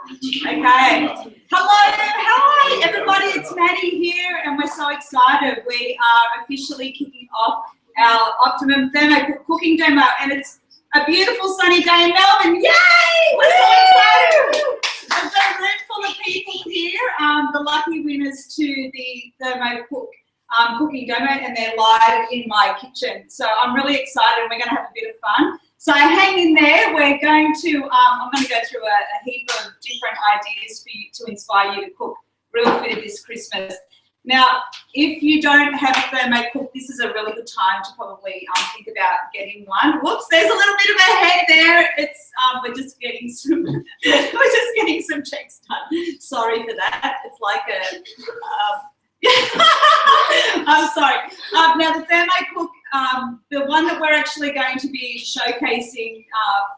Okay. Hello, hi everybody, it's Maddie here and we're so excited. We are officially kicking off our Optimum ThermoCook cooking demo and it's a beautiful sunny day in Melbourne. Yay! We're so excited. I've got a room full of people here, the lucky winners to the ThermoCook cooking demo, and they're live in my kitchen. So I'm really excited and we're going to have a bit of fun. So hang in there. We're going to, I'm going to go through a heap of different ideas for you to inspire you to cook real food this Christmas. Now, if you don't have a ThermoCook, this is a really good time to probably think about getting one. Whoops, there's a little bit of a head there. It's we're just getting some checks done. Sorry for that. It's like a I'm sorry. Now the ThermoCook, the one that we're actually going to be showcasing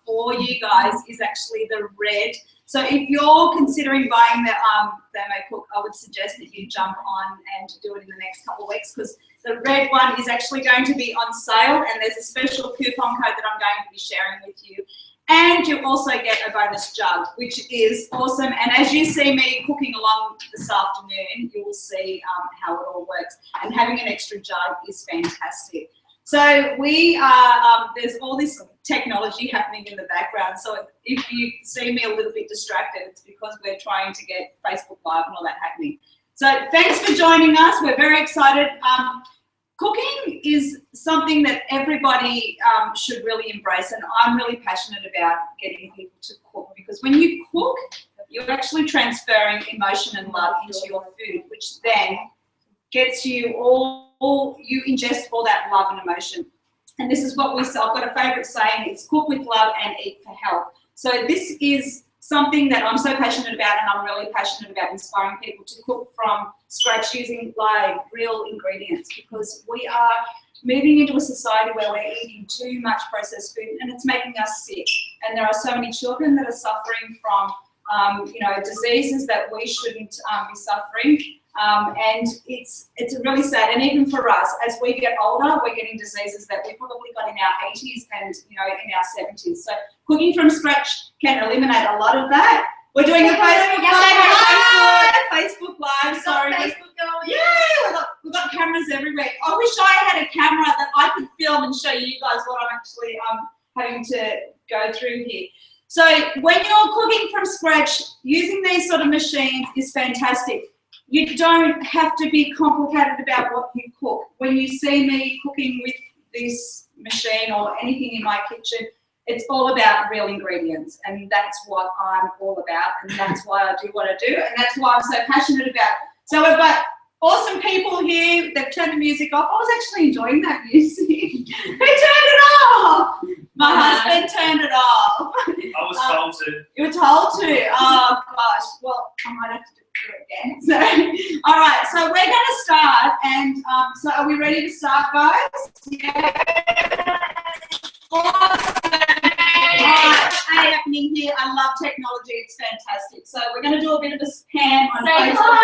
for you guys is actually the red. So if you're considering buying the ThermoCook, I would suggest that you jump on and do it in the next couple of weeks because the red one is actually going to be on sale and there's a special coupon code that I'm going to be sharing with you. And you also get a bonus jug, which is awesome. And as you see me cooking along this afternoon, you will see how it all works. And having an extra jug is fantastic. So we are, there's all this technology happening in the background. So if you see me a little bit distracted, it's because we're trying to get Facebook Live and all that happening. So thanks for joining us. We're very excited. Cooking is something that everybody should really embrace, and I'm really passionate about getting people to cook because when you cook, you're actually transferring emotion and love into your food, which then gets you you ingest all that love and emotion. And this is what we say. I've got a favourite saying, it's cook with love and eat for health. So this is something that I'm so passionate about, and I'm really passionate about inspiring people to cook from scratch using like real ingredients because we are moving into a society where we're eating too much processed food and it's making us sick. And there are so many children that are suffering from diseases that we shouldn't be suffering. And it's really sad. And even for us, as we get older, we're getting diseases that we probably got in our 80s and in our 70s. So cooking from scratch can eliminate a lot of that. We're doing a Facebook Live. Sorry. Facebook going. Yeah, we've got cameras everywhere. I wish I had a camera that I could film and show you guys what I'm actually having to go through here. So when you're cooking from scratch, using these sort of machines is fantastic. You don't have to be complicated about what you cook. When you see me cooking with this machine or anything in my kitchen, it's all about real ingredients, and that's what I'm all about, and that's why I do what I do, and that's why I'm so passionate about it. So we've got awesome people here. They've turned the music off. I was actually enjoying that music. Who turned it off? My husband turned it off. I was told to. You were told to? Oh, gosh. Well, I might have to do it again. So, all right. So we're going to start. And so are we ready to start, guys? Yeah. Awesome. Happening here. I love technology. It's fantastic. So we're going to do a bit of a spam on Facebook.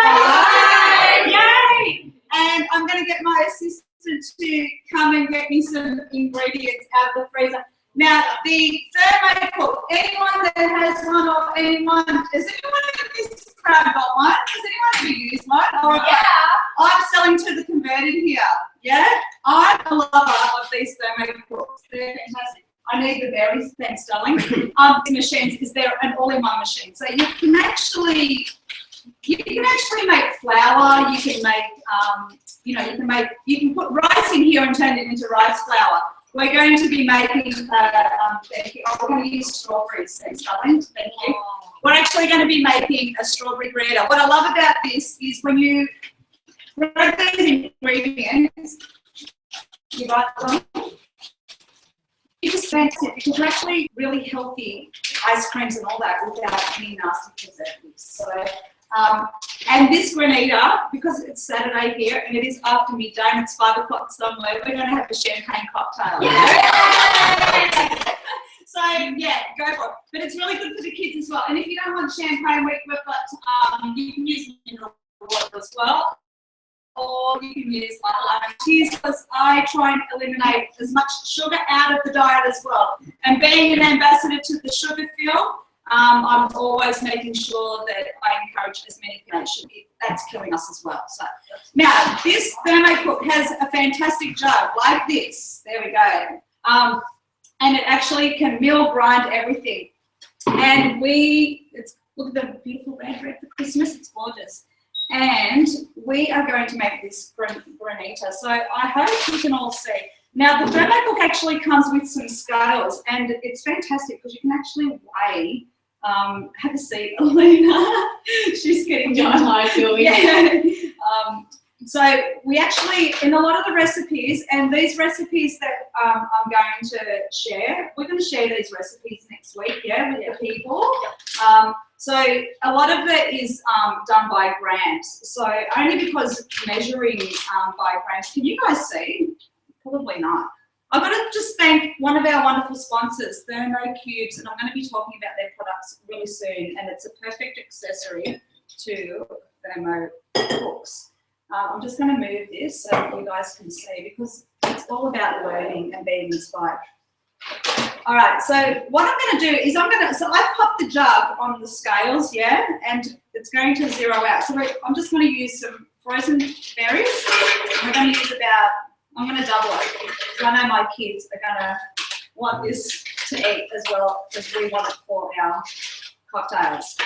Yay! And I'm going to get my assistant to come and get me some ingredients out of the freezer. Now, the ThermoCook, anyone that has one or anyone, has anyone in this crowd got one? Has anyone ever used one? Or yeah. I'm selling to the converted here. Yeah? I'm a lover of these ThermoCooks. They're fantastic. I need the berries, thanks darling. Machines, is there an all-in-one machine? So you can actually make flour, you can make, you can put rice in here and turn it into rice flour. We're going to be making, thank you. We're going to use strawberries, thanks darling, thank you. We're actually going to be making a strawberry grater. What I love about this is when you grab these ingredients, you write them. It's just fantastic because they're actually really healthy ice creams and all that without any nasty preservatives. So, and this granita, because it's Saturday here and it is after midday and it's 5 o'clock somewhere, we're going to have a champagne cocktail. Yeah. So yeah, go for it. But it's really good for the kids as well. And if you don't want champagne, we've got you can use mineral water as well. Or you can use like lemon teas because I try and eliminate as much sugar out of the diet as well. And being an ambassador to the sugar field, I'm always making sure that I encourage as many people. That's killing us as well. So now this ThermoCook has a fantastic jug like this. There we go. And it actually can mill grind everything. And look at the beautiful red for Christmas. It's gorgeous. And we are going to make this granita. So I hope you can all see. Now the ThermoCook actually comes with some scales, and it's fantastic because you can actually weigh. Have a seat, Alina. She's getting done. Yeah. So we actually, in a lot of the recipes, and these recipes that I'm going to share, we're going to share these recipes next week, yeah, with the people. So a lot of it is done by grams. So only because measuring by grams, can you guys see? Probably not. I've got to just thank one of our wonderful sponsors, ThermoCubes, and I'm going to be talking about their products really soon, and it's a perfect accessory to ThermoCooks. I'm just going to move this so that you guys can see, because it's all about learning and being inspired. All right, so what I'm going to do is so I've popped the jug on the scales, yeah, and it's going to zero out. So I'm just going to use some frozen berries. We're going to use I'm going to double it, because I know my kids are going to want this to eat as well as we want it for our cocktails.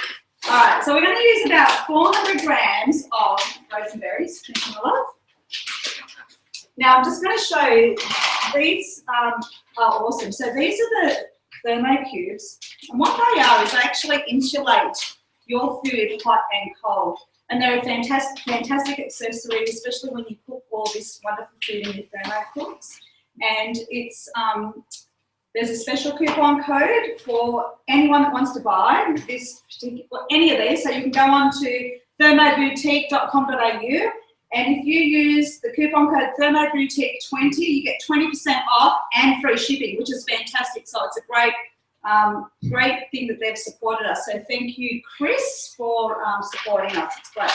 All right, so we're going to use about 400 grams of frozen berries. Now I'm just going to show you, these are awesome. So these are the ThermoCubes, and what they are is they actually insulate your food hot and cold. And they're a fantastic accessory, especially when you cook all this wonderful food in your ThermoCooks. And it's there's a special coupon code for anyone that wants to buy this particular, any of these. So you can go on to thermoboutique.com.au, and if you use the coupon code thermoboutique20, you get 20% off and free shipping, which is fantastic. So it's a great thing that they've supported us. So thank you, Chris, for supporting us. It's great.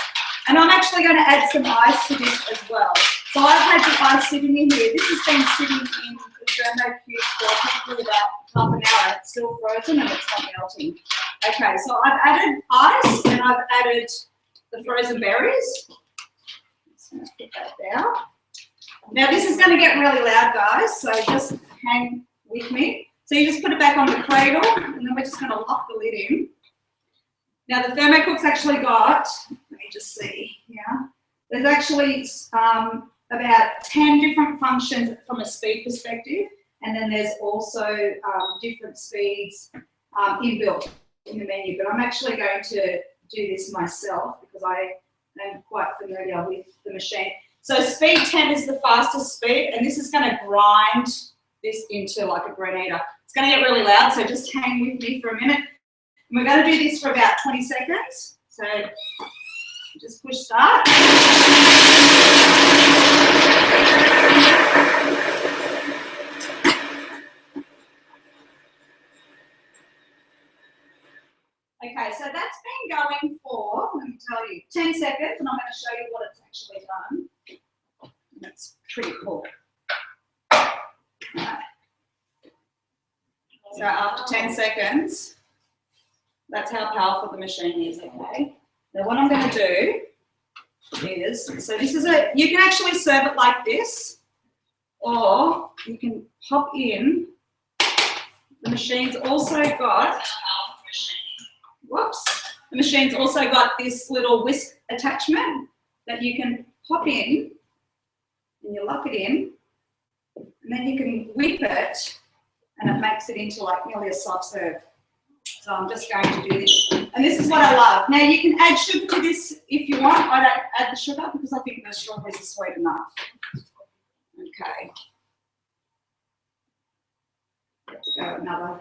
And I'm actually going to add some ice to this as well. So I've had the ice sitting in here. This has been sitting in the ThermoCube for probably about half an hour. It's still frozen and it's not melting. Okay, so I've added ice and I've added the frozen berries. Just going to put that down. Now this is going to get really loud, guys, so just hang with me. So you just put it back on the cradle, and then we're just going to lock the lid in. Now the ThermoCook's actually got, let me just see here, there's actually about 10 different functions from a speed perspective, and then there's also different speeds inbuilt in the menu. But I'm actually going to do this myself because I am quite familiar with the machine. So speed 10 is the fastest speed, and this is going to grind this into like a granita. It's going to get really loud, so just hang with me for a minute. And we're going to do this for about 20 seconds. So just push start. Okay, so that's been going for, let me tell you, 10 seconds, and I'm going to show you what it's actually done. That's pretty cool. Right. So after 10 seconds, that's how powerful the machine is, okay? Now what I'm going to do is, so this is you can actually serve it like this, or you can pop in, the machine's also got, the machine's also got this little whisk attachment that you can pop in, and you lock it in, and then you can whip it, and it makes it into like nearly a soft serve. So I'm just going to do this. And this is what I love. Now you can add sugar to this if you want. I don't add the sugar because I think the strawberries are sweet enough. Okay. Let's go another.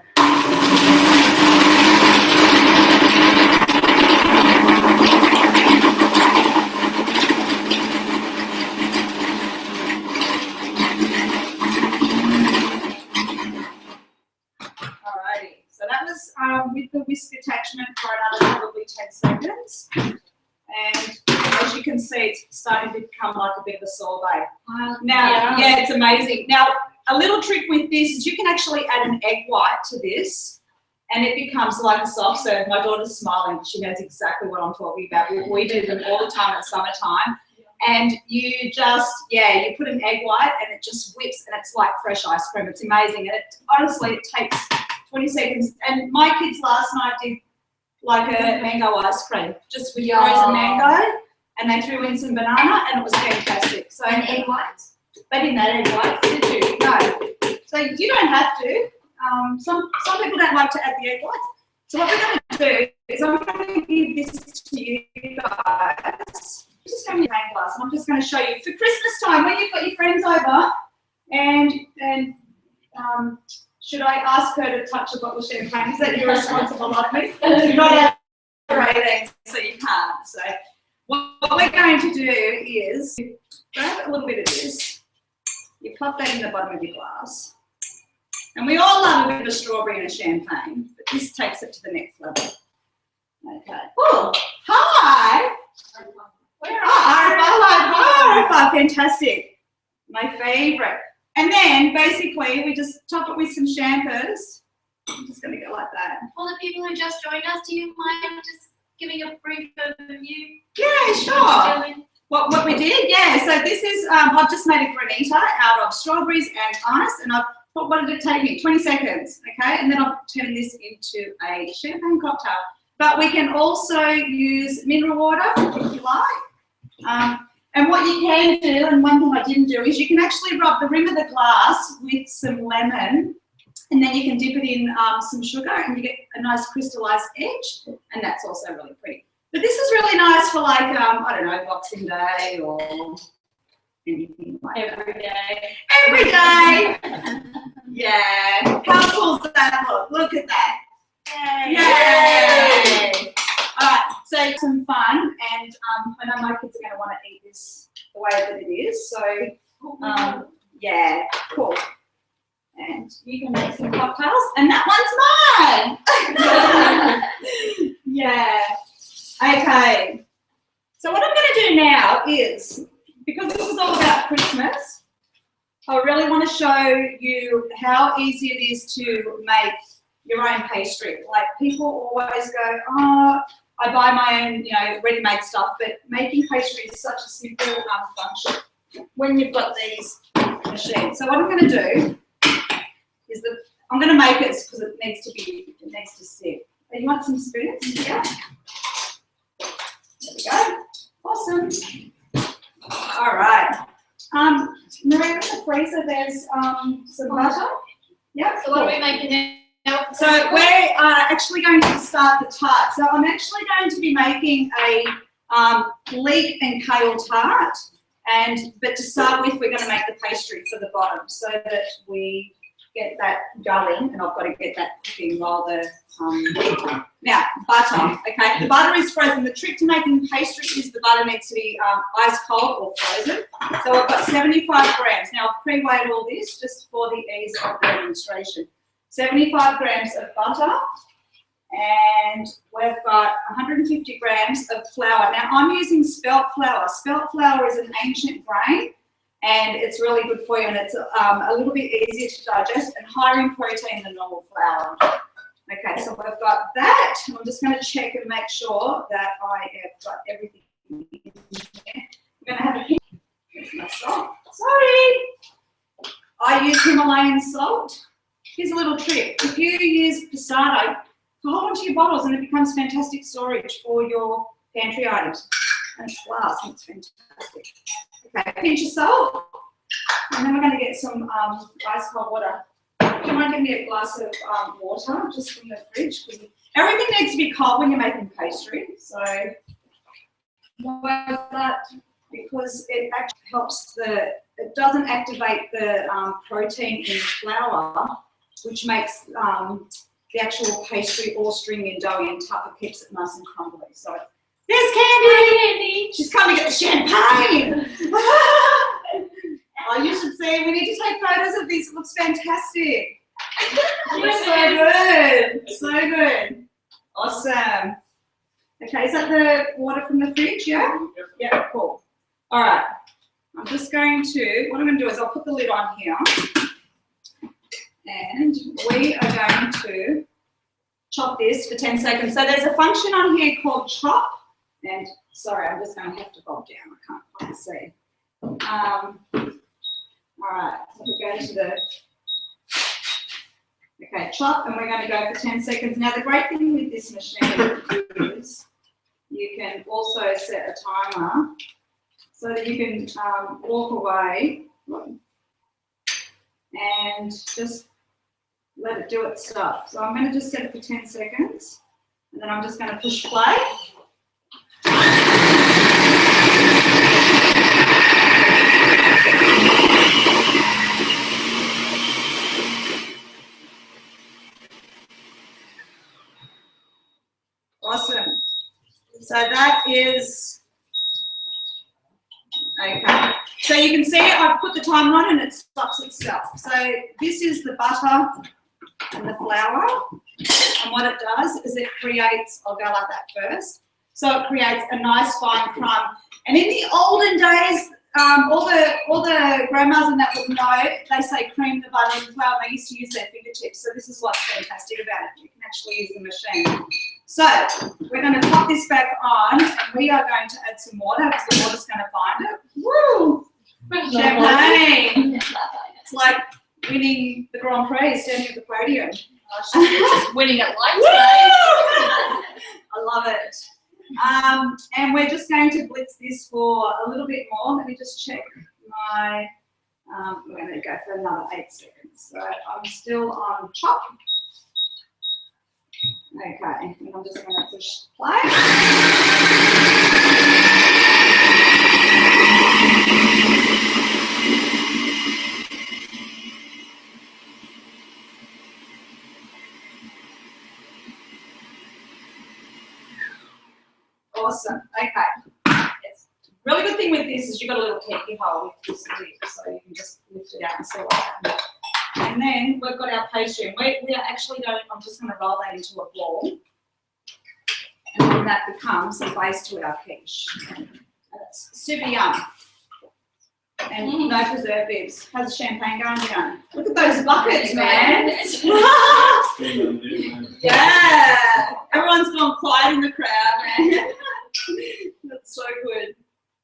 So that was with the whisk attachment for another probably 10 seconds. And as you can see, it's starting to become like a bit of a sorbet. Now, yeah, it's amazing. Now, a little trick with this is you can actually add an egg white to this, and it becomes like a soft serve. My daughter's smiling. She knows exactly what I'm talking about. We do them all the time at summertime. And you just, you put an egg white and it just whips and it's like fresh ice cream. It's amazing. And honestly, it takes 20 seconds. And my kids last night did like a mango ice cream, just with frozen mango, and they threw in some banana and it was fantastic. So egg whites? They didn't add egg whites, did you? No. So you don't have to. Some people don't like to add the egg whites. So what we're going to do is I'm going to give this to you guys. Just going to use a glass, and I'm just going to show you for Christmas time when you've got your friends over, and should I ask her to touch a bottle of champagne? Is that irresponsible of me? You're not over 18, so you can't. So what we're going to do is grab a little bit of this. You pop that in the bottom of your glass. And we all love a bit of a strawberry and a champagne, but this takes it to the next level. Okay. Oh, hi. RFI, fantastic. My favourite. And then basically we just top it with some champers. I'm just going to go like that. For the people who just joined us, do you mind just giving a brief overview? Yeah, sure. What we did? Yeah, so this is, I've just made a granita out of strawberries and ice, and what did it take me? 20 seconds, okay? And then I'll turn this into a champagne cocktail. But we can also use mineral water if you like. And what you can do, and one thing I didn't do, is you can actually rub the rim of the glass with some lemon, and then you can dip it in some sugar and you get a nice crystallized edge, and that's also really pretty. But this is really nice for like, I don't know, Boxing Day or anything like that. Every day. Yeah. How cool does that look? Look at that. Yay! All right, so some fun, and I know my kids are going to want to eat this the way that it is. So, yeah, cool. And you can make some cocktails, and that one's mine. Yeah. Okay. So what I'm going to do now is, because this is all about Christmas, I really want to show you how easy it is to make your own pastry. Like, people always go, oh, I buy my own, ready-made stuff, but making pastry is such a simple function when you've got these machines. So what I'm going to do is that I'm going to make it because it needs to sit. Oh, you want some spoons? Yeah. There we go. Awesome. All right. Maria, in the freezer, there's some butter. Yeah. So what are we making now? So we're actually going to start the tart. So I'm actually going to be making a leek and kale tart, but to start with, we're going to make the pastry for the bottom so that we get that going, and I've got to get that cooking while the now butter. Okay, the butter is frozen. The trick to making pastry is the butter needs to be ice cold or frozen. So I've got 75 grams. Now I've pre-weighed all this just for the ease of the demonstration. 75 grams of butter, and we've got 150 grams of flour. Now I'm using spelt flour. Spelt flour is an ancient grain, and it's really good for you, and it's a little bit easier to digest and higher in protein than normal flour. Okay, so we've got that. I'm just going to check and make sure that I have got everything in there. I'm going to have a hint. Here's my salt. Sorry. I use Himalayan salt. Here's a little trick. If you use passata, hold onto your bottles and it becomes fantastic storage for your pantry items. And it's glass and it's fantastic. Okay, a pinch of salt. And then we're going to get some ice cold water. Do you mind giving me a glass of water just from the fridge? Because everything needs to be cold when you're making pastry. So why is that? Because it actually helps it doesn't activate the protein in the flour, which makes the actual pastry all stringy and doughy and tough. It keeps it nice and crumbly. So there's Candy. She's coming to get the champagne. Oh, you should see. We need to take photos of this. It looks fantastic. It looks so good. So good. Awesome. Okay, is that the water from the fridge? Yeah? Yeah, cool. All right. I'm just going to, what I'm going to do is I'll put the lid on here. And we are going to chop this for 10 seconds. So there's a function on here called chop. And sorry, I'm just going to have to bob down. I can't quite see. All right, so we go to the, okay, chop, and we're going to go for 10 seconds. Now, the great thing with this machine is you can also set a timer so that you can walk away and just let it do its stuff. So I'm going to just set it for 10 seconds, and then I'm just going to push play. Awesome. So that is, okay. So you can see I've put the timer on and it stops itself. So this is the butter and the flour. And what it does is it creates, I'll go like that first. So it creates a nice fine crumb. And in the olden days, all the grandmas and that would know, they say cream the butter and flour. They used to use their fingertips. So this is what's fantastic about it. You can actually use the machine. So we're going to pop this back on, and we are going to add some water because the water's going to bind it. Woo! Champagne. It's like winning the Grand Prix, standing at the podium. Just winning at life today. I love it. And we're just going to blitz this for a little bit more. Let me just check my, we're going to go for another 8 seconds. So I'm still on chop. Okay, and I'm just going to push play. Awesome. Okay. Yes. Really good thing with this is you've got a little keepy hole with this lid, so you can just lift it out and see what's happening. And then we've got our pastry. And we are actually going, I'm just going to roll that into a ball. And then that becomes the base to our quiche. And it's super yum. And no preservatives. How's the champagne going down? Look at those buckets, man. Yeah. Everyone's gone quiet in the crowd, man. That's so good.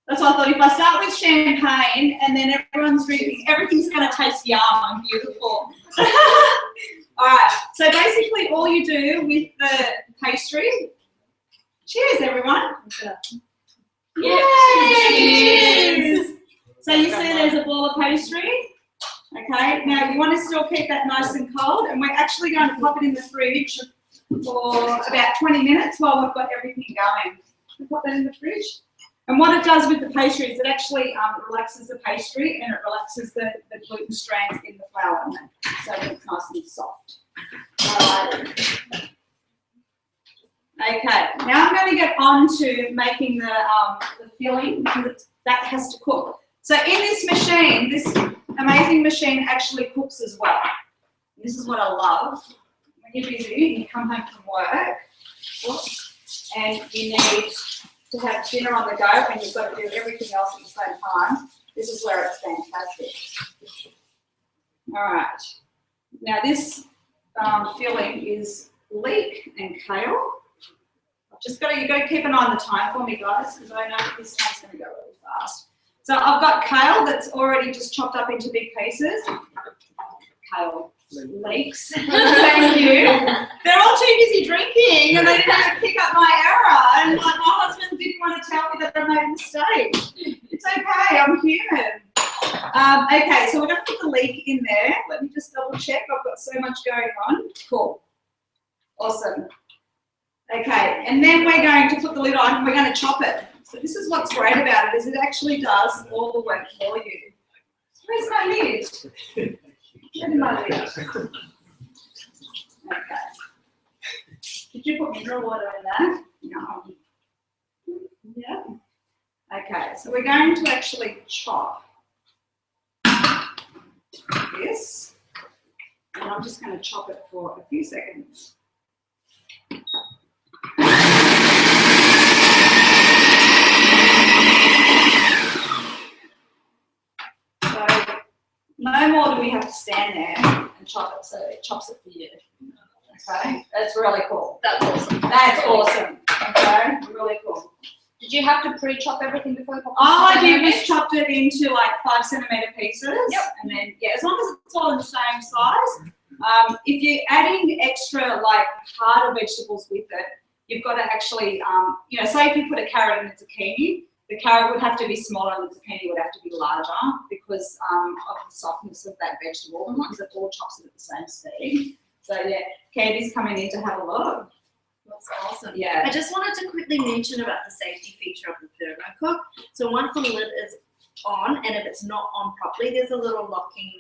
That's why I thought if I start with champagne and then everyone's drinking, everything's going to taste yum and beautiful. All right, so basically all you do with the pastry, cheers everyone. Yay! Cheers! So you see there's a ball of pastry. Okay, now you want to still keep that nice and cold, and we're actually going to pop it in the fridge for about 20 minutes while we've got everything going. We pop that in the fridge. And what it does with the pastry is it actually relaxes the pastry and it relaxes the gluten strands in the flour, so that it's nice and soft. All right. Okay, now I'm going to get on to making the filling because that has to cook. So in this machine, this amazing machine actually cooks as well. And this is what I love. When you're busy, you come home from work, and you need to have dinner on the go and you've got to do everything else at the same time. This is where it's fantastic. All right. Now this filling is leek and kale. You've got to keep an eye on the time for me, guys, because I know this time's going to go really fast. So I've got kale that's already just chopped up into big pieces. Kale. Leeks. Thank you. They're all too busy drinking and they didn't have to pick up my error. And like, my husband didn't want to tell me that I made a mistake. It's okay, I'm human. Okay, so we're going to put the leek in there. Let me just double check. I've got so much going on. Cool. Awesome. Okay, and then we're going to put the lid on and we're going to chop it. So this is what's great about it, is it actually does all the work for you. Where's my lid? Where's my lid? Okay. Did you put mineral water in that? No. Yeah. Okay, so we're going to actually chop this, and I'm just going to chop it for a few seconds. So no more do we have to stand there and chop it, so it chops it for you. Okay, that's really cool. That's awesome. That's awesome. Okay, really cool. Did you have to pre-chop everything before you pop it? All I did was chopped it into like 5 centimeter pieces. Yep. And then, yeah, as long as it's all in the same size. If you're adding extra like harder vegetables with it, you've got to actually, you know, say if you put a carrot in a zucchini, the carrot would have to be smaller and the zucchini would have to be larger because of the softness of that vegetable, because it all chops it at the same speed. So yeah, Candy's coming in to have a look. That's awesome. Yeah. I just wanted to quickly mention about the safety feature of the ThermoCook. So once the lid is on, and if it's not on properly, there's a little locking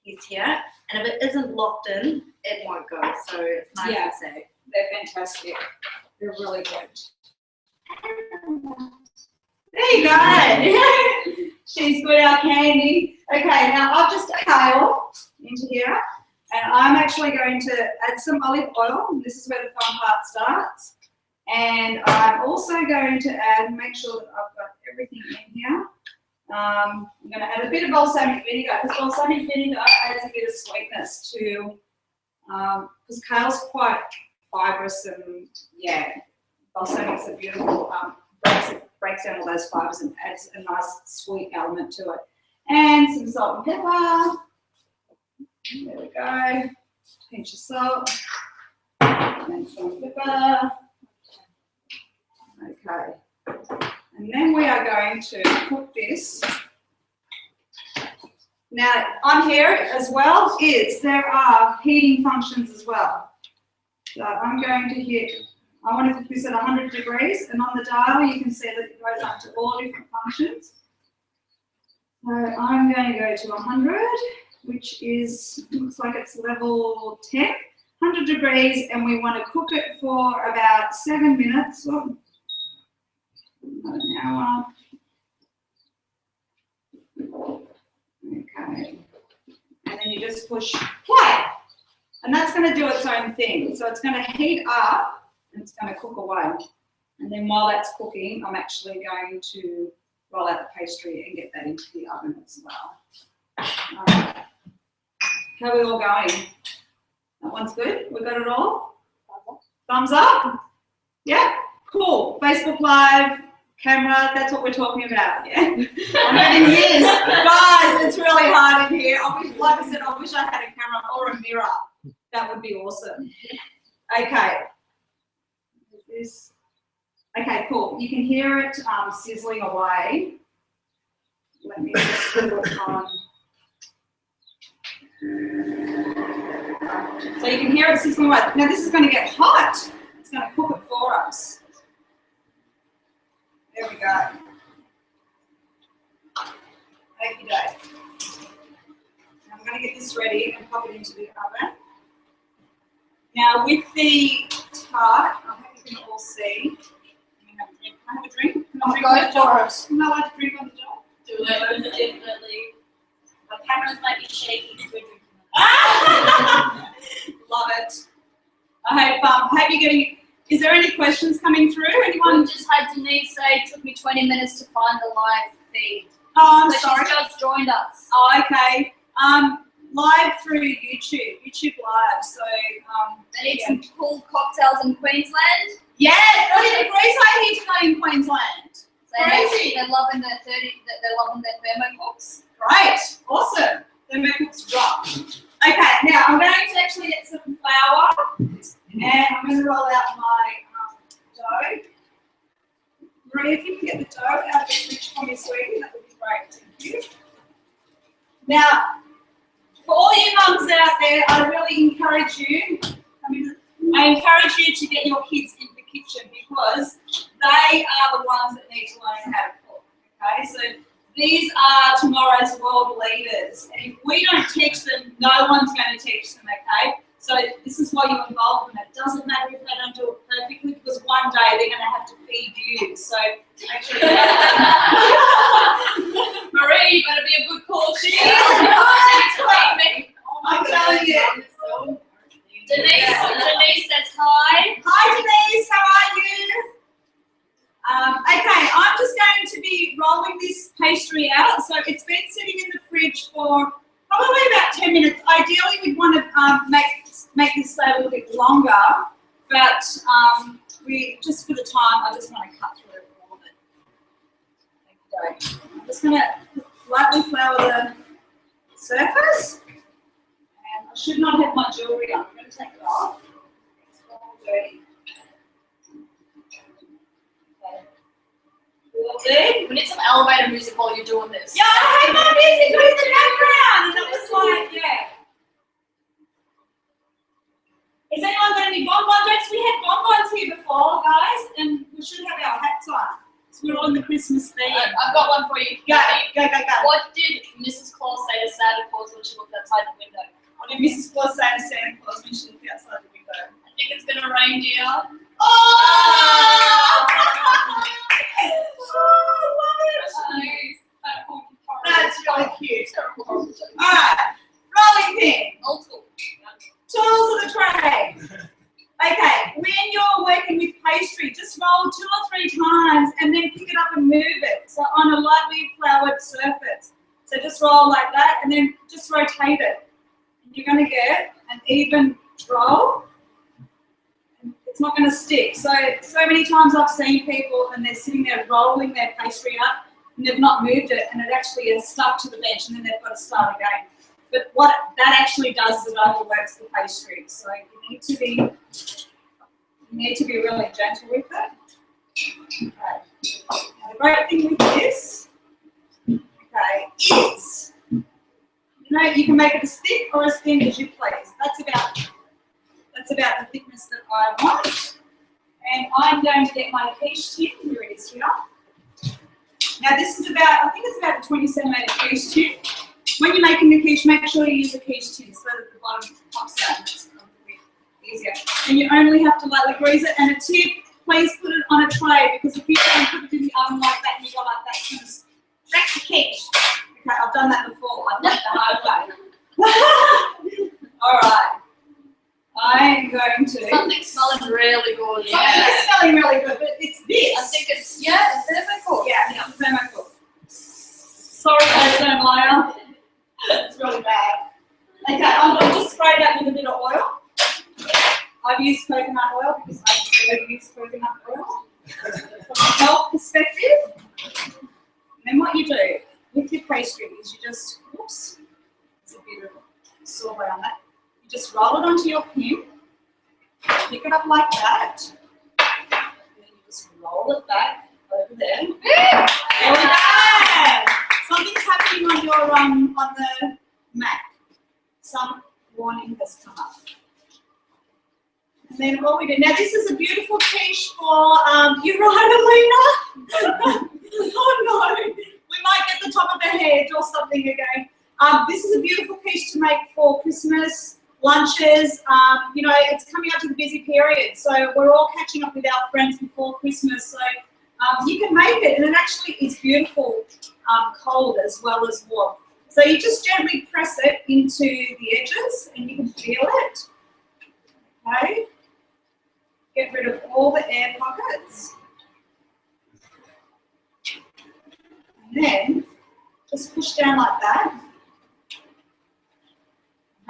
piece here. And if it isn't locked in, it won't go. So it's nice and safe. They're fantastic. They're really good. There you go. She's good, our Candy. Okay, now I've just kale into here. And I'm actually going to add some olive oil. This is where the fun part starts. And I'm also going to add, make sure that I've got everything in here. I'm going to add a bit of balsamic vinegar, because balsamic vinegar adds a bit of sweetness to, because kale's quite fibrous and yeah, balsamic's a beautiful, breaks down all those fibers and adds a nice sweet element to it. And some salt and pepper. There we go. Pinch of salt. And some pepper. Okay. And then we are going to cook this. Now, on here as well there are heating functions as well. So I'm going to hit, I want to put this at 100 degrees, and on the dial you can see that it goes up to all different functions. So I'm going to go to 100. Which is, looks like it's level 10, 100 degrees, and we want to cook it for about 7 minutes, or about an hour. Okay, and then you just push play, and that's going to do its own thing. So it's going to heat up, and it's going to cook away. And then while that's cooking, I'm actually going to roll out the pastry and get that into the oven as well. How are we all going? That one's good? We got it all? Thumbs up? Yeah? Cool. Facebook Live, camera, that's what we're talking about, yeah? I'm getting years. Guys, it's really hard in here. Like I said, I wish I had a camera or a mirror. That would be awesome. Okay. Okay, cool. You can hear it sizzling away. Let me just put it on. So you can hear it sizzling away. Now this is going to get hot. It's going to cook it for us. There we go. Okie doke. I'm going to get this ready and pop it into the oven. Now with the tart, I hope you can all see. Can I have a drink? Can I Go for it. Can I like to drink on the job? Do it, definitely. My cameras might be shaky because we're drinking. Love it. I hope you're getting. Is there any questions coming through? Anyone? We just had Denise say it took me 20 minutes to find the live feed. Oh, I'm so sorry. She's just joined us. Oh, okay. Live through YouTube Live. So They need some cool cocktails in Queensland. Yeah, 30 degrees high here tonight in Queensland. So Crazy. they're loving their ThermoCooks. Great, awesome. The McCook's rock. Okay, now I'm going to actually get some flour, and I'm going to roll out my dough. Maria, if you can get the dough out of the fridge for me, sweetie, that would be great. Thank you. Now, for all you mums out there, I really encourage you. I encourage you to get your kids into the kitchen because they are the ones that need to learn how to cook. Okay, so these are tomorrow's world leaders. And if we don't teach them, no one's going to teach them, okay? So this is why you involve them. It doesn't matter if they don't do it perfectly because one day they're going to have to feed you. So make sure you Marie, you better be a good cook. She is. I'm telling you. Denise says hi. Hi Denise, how are you? Okay, I'm just going to be rolling this pastry out. So it's been sitting in the fridge for probably about 10 minutes. Ideally, we'd want to make this stay a little bit longer, but we just for the time, I just want to cut through all of it. There you go. I'm just going to lightly flour the surface, and I should not have my jewellery on. I'm going to take it off. It's all dirty. Okay. We need some elevator music while you're doing this. Yeah, I had my music in the background, and it was like, yeah. Is anyone got any bonbons? We had bonbons here before, guys, and we should have our hats on. So we're on the Christmas theme. I've got one for you. Go. What did Mrs. Claus say to Santa Claus when she looked outside the window? What did Mrs. Claus say to Santa Claus when she looked outside the window? I think it's gonna rain, dear. Oh! That's really cute. Alright, rolling pin. Old school. Tools of the trade. Okay, when you're working with pastry, just roll 2 or 3 times and then pick it up and move it. So on a lightly floured surface. So just roll like that and then just rotate it. And you're going to get an even roll. It's not going to stick. So many times I've seen people and they're sitting there rolling their pastry up and they've not moved it and it actually is stuck to the bench and then they've got to start again. But what that actually does is it overworks the pastry. So you need to be really gentle with it. Okay. Now the great thing with this, is you can make it as thick or as thin as you please. That's about the thickness that I want. And I'm going to get my quiche tin. Here it is here. Now this is I think it's about a 20 centimetre quiche tin. When you're making the quiche, make sure you use a quiche tin so that the bottom pops out. It's a little bit easier. And you only have to lightly grease it. And a tip, please put it on a tray because if you don't put it in the oven like that and you go like that, it's going to wreck the quiche. Okay, I've done that before. I've done it the hard way. All right. I'm going to. Something's smelling really good. Something's smelling really good, but it's this. I think it's ThermoCook. Yeah, ThermoCook. Sorry, Jeremiah. It's really bad. Okay, I'm going to just spray that with a bit of oil. I've used coconut oil because I never use coconut oil. From a health perspective. And then what you do with your pastry is you just, oops, there's a bit of sorbet on that. You just roll it onto your pin, pick it up like that, and then you just roll it back over there. There we go. Something's happening on your on the Mac. Some warning has come up. And then what we do now, this is a beautiful quiche for you're right, Alina. Oh no, we might get the top of her head or something again. This is a beautiful quiche to make for Christmas lunches. It's coming up to the busy period, so we're all catching up with our friends before Christmas. So you can make it, and it actually is beautiful cold as well as warm. So you just gently press it into the edges, and you can feel it. Okay. Get rid of all the air pockets. And then just push down like that.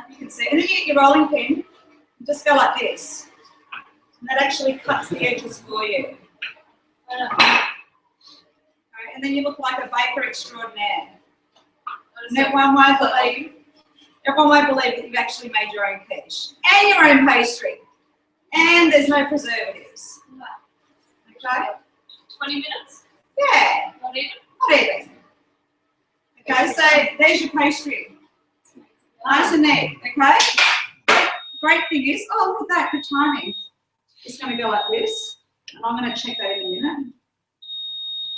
You can see. And then you get your rolling pin, and just go like this. And that actually cuts the edges for you. Okay, and then you look like a baker extraordinaire. And everyone won't believe that you've actually made your own quiche. And your own pastry. And there's no preservatives. Okay? 20 minutes? Yeah. Not even? Not even. Okay, so there's your pastry. Nice and neat, okay? Great thing is, oh, look at that, good timing. It's going to go like this. And I'm going to check that in a minute.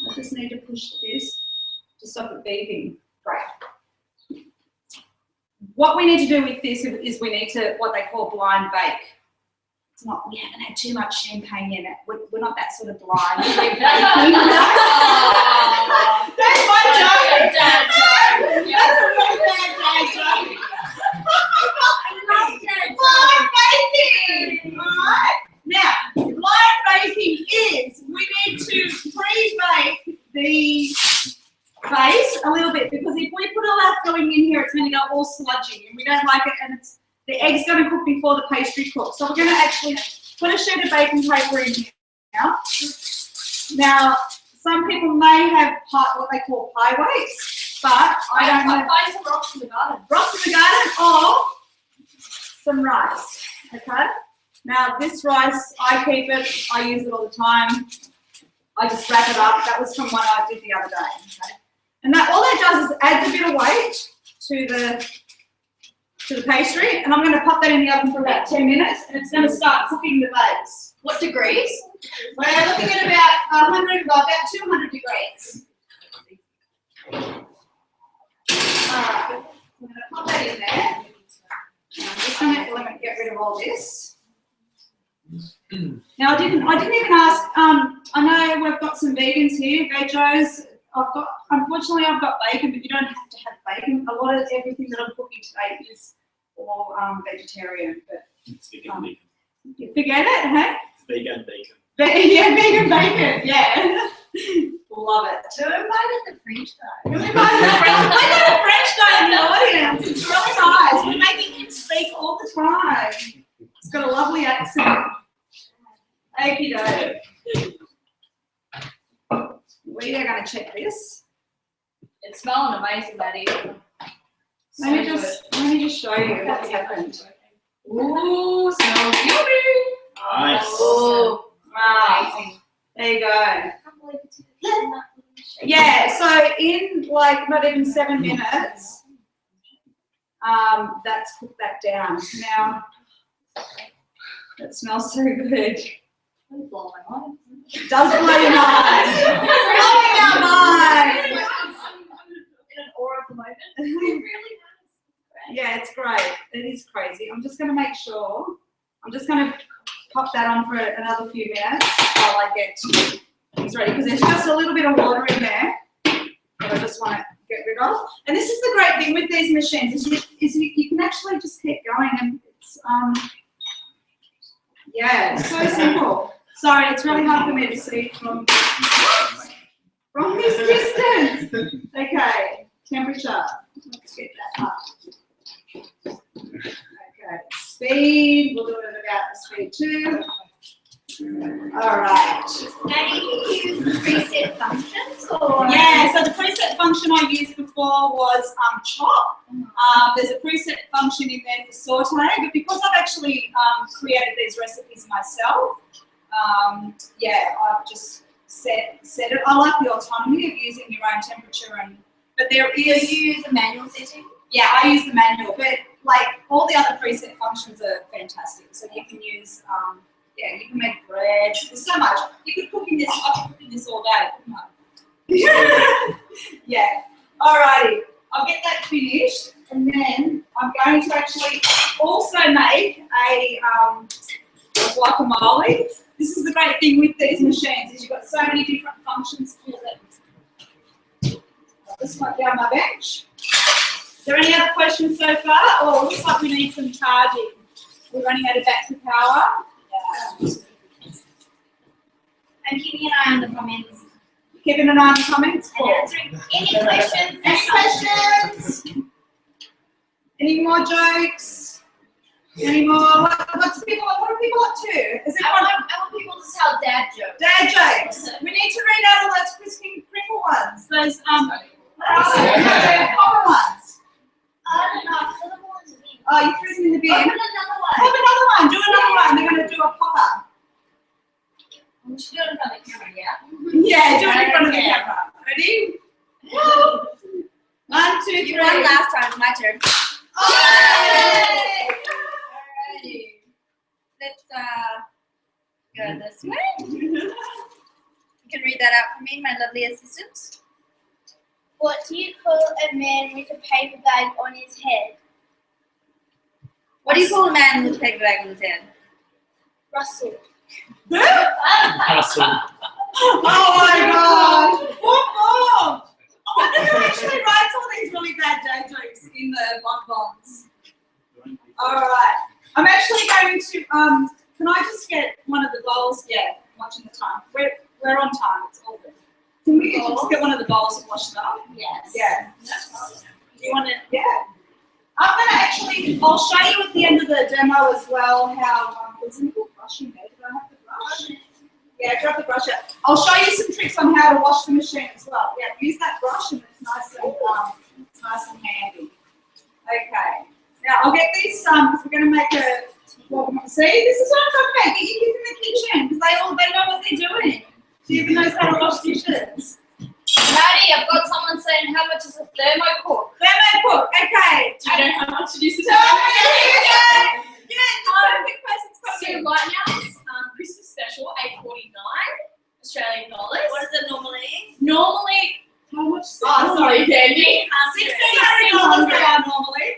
I just need to push this to stop it beeping. Great. What we need to do with this is we need to, what they call blind bake. It's not, we haven't had too much champagne in it. We're not that sort of blind. That's my joke. Dad joke. That's a really bad dad joke. Blind baking. All right. Now, blind baking is we need to pre-bake the base a little bit, because if we put all our filling in here, it's going to go all sludgy, and we don't like it, and the egg's going to cook before the pastry cooks. So we're going to actually put a sheet of baking paper in here now. Now, some people may have what they call pie weights, but I don't have. Buy some rocks in the garden. Rocks in the garden, or some rice, okay? Now, this rice, I keep it, I use it all the time. I just wrap it up. That was from one I did the other day, okay? And that all that does is adds a bit of weight to the pastry, and I'm going to pop that in the oven for about 10 minutes, and it's going to start cooking the base. What degrees? We're looking at about 200 degrees. Alright, I'm going to pop that in there. And I'm just going to get rid of all this. Now I didn't even ask. I know we've got some vegans here, vegos. Unfortunately I've got bacon, but you don't have to have bacon. A lot of everything that I'm cooking today is all vegetarian. But It's vegan bacon. you forget it, hey? It's vegan bacon. Yeah, vegan bacon. Yeah, love it. So invited the French guy. We got a French guy in the audience. It's really nice. We're making him speak all the time. He's got a lovely accent. Okie doke. We are going to check this. It's smelling amazing, Maddie. Let me just show you what's happened. Ooh, smells yummy. Nice. Oh, wow. There you go. I can't believe it's Yeah, so in like not even 7 minutes, that's cooked that down. Now, that smells so good. It'll blow my mind. It does blow your mind. Blowing our mind. In an aura at the moment. It really has. Yeah, it's great. It is crazy. I'm just going to make sure. I'm just going to pop that on for another few minutes while I get things ready, because there's just a little bit of water in there that I just want to get rid of. And this is the great thing with these machines is you can actually just keep going, and it's yeah, it's so simple. Sorry, it's really hard for me to see from this distance. Okay, temperature. Let's get that up. Okay, speed. We'll do it at about the speed too. All right. Maddie, do you use preset functions or? Yeah, so the preset function I used before was chop. There's a preset function in there for saute, but because I've actually created these recipes myself, yeah, I've just set it. I like the autonomy of using your own temperature, but there is. Do you use a manual setting? Yeah, I use the manual, but like all the other preset functions are fantastic. So you can use, yeah, you can make bread. There's so much. You could cook in this. I could cook in this all day, couldn't I? Yeah. Alrighty. I'll get that finished, and then I'm going to actually also make a guacamole. This is the great thing with these machines is you've got so many different functions to it. This might be on my bench. Is there any other questions so far? Oh, it looks like we need some charging. We're running out of battery power. Yeah. I'm keeping an eye on the comments Keeping an eye on the comments. and answering any questions. Any questions? Any more jokes? Any more? What are people up to? Is it I want people to tell dad jokes. dad jokes? We need to read out all those crispy Pringle ones. Those common ones. I don't know. Fill them all in the bin. Oh, you threw them in the bin. Open another one. Pop another one. Do another one. They're going to do a popper. We should do it in front of the camera, yeah? Yeah, do it in front of the camera. Ready? 1, 2, 3. You won last time. It's my turn. Yay! Alrighty. Let's go this way. You can read that out for me, my lovely assistant. What do you call a man with a paper bag on his head? What do you call a man with a paper bag on his head? Russell. Awesome. Oh my gosh! What? I wonder who actually writes all these really bad dad jokes in the bonbons. Alright. I'm actually going to, can I just get one of the bowls? Yeah, I'm watching the time. We're on time, it's all good. Can we just get one of the bowls and wash it up? Yes. Yeah. You want it? Yeah. I'm going to actually, I'll show you at the end of the demo as well how, there's a little brush in there. Do I have the brush? Yeah, grab the brush out. I'll show you some tricks on how to wash the machine as well. Yeah, use that brush and it's nice and handy. Okay. Now I'll get these, because we're going to make a, see, this is what I'm talking about. Get your kids in the kitchen because they know what they're doing. She even knows how to wash dishes. Maddie, I've got someone saying how much is a ThermoCook? ThermoCook, okay. I don't know how much to use it. So right now it's Christmas special, $8.49 Australian dollars. What is it normally? Normally, how much? oh sorry, Dandy. $16 they are normally.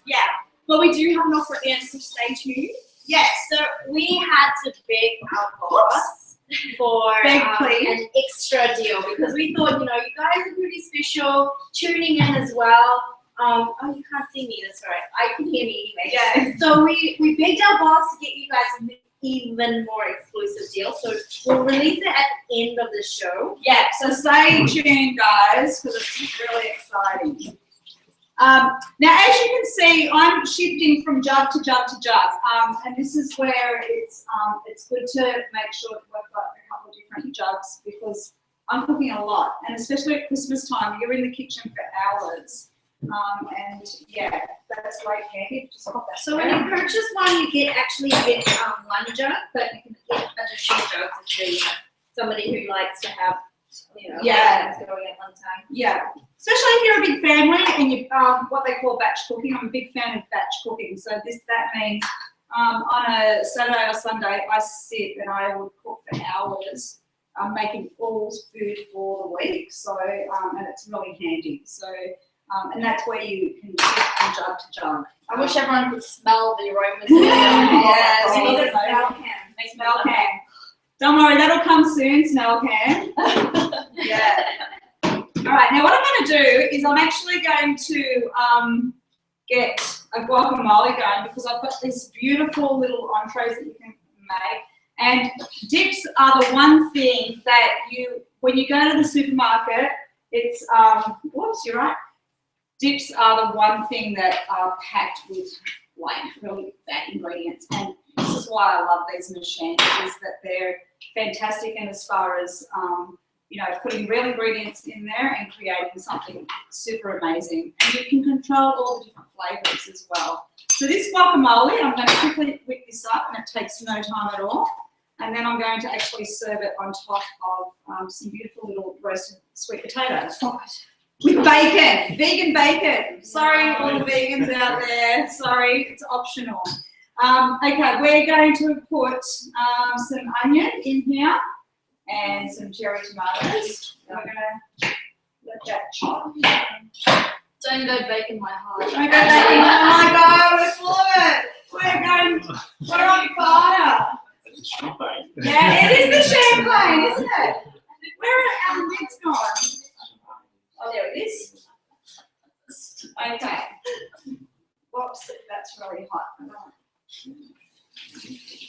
Yeah, but we do have an offer at the end, so stay tuned. Yes. So we had to beg our boss for Beg, please. an extra deal because we thought, you guys are pretty special, tuning in as well. Oh, you can't see me, that's right. I can hear me anyway. Yeah. So we begged our boss to get you guys an even more exclusive deal. So we'll release it at the end of the show. Yeah, so stay tuned, guys, because it's really exciting. Now, as you can see, I'm shifting from jug to jug to jug, and this is where it's good to make sure that we've got a couple of different jugs because I'm cooking a lot, and especially at Christmas time, you're in the kitchen for hours. And yeah, that's great handy. Just pop that So when you purchase one, you get one jug, but you can get additional jugs if you're somebody who likes to have, Yeah. things going at one time. Yeah, especially if you're a big family and you what they call batch cooking. I'm a big fan of batch cooking. So that means on a Saturday or Sunday I sit and I would cook for hours. I'm making all food for the week. So and it's really handy. So and that's where you can shift from jug to jug. I wish everyone could smell the aromas. Yeah, So smell the the smell can. can. Smell can. Don't worry, that'll come soon. Smell can. Yeah. All right. Now what I'm going to do is I'm actually going to get a guacamole going because I've got these beautiful little entrees that you can make. And dips are the one thing that when you go to the supermarket, it's whoops, you're right. Dips are the one thing that are packed with like really bad ingredients, and this is why I love these machines, is that they're fantastic and as far as putting real ingredients in there and creating something super amazing. And you can control all the different flavors as well. So this guacamole, I'm going to quickly whip this up, and it takes no time at all. And then I'm going to actually serve it on top of some beautiful little roasted sweet potatoes. With bacon, vegan bacon. Sorry, all the vegans out there. Sorry, it's optional. Okay, we're going to put some onion in here and some cherry tomatoes. We're going to let that chop. Don't go baking my heart. Don't go bacon. Oh my God, we're full of it. We're on fire. It's champagne. Yeah, it is the champagne, isn't it? Where are our lids gone? Oh, there it is. Okay. Whoops, that's really hot.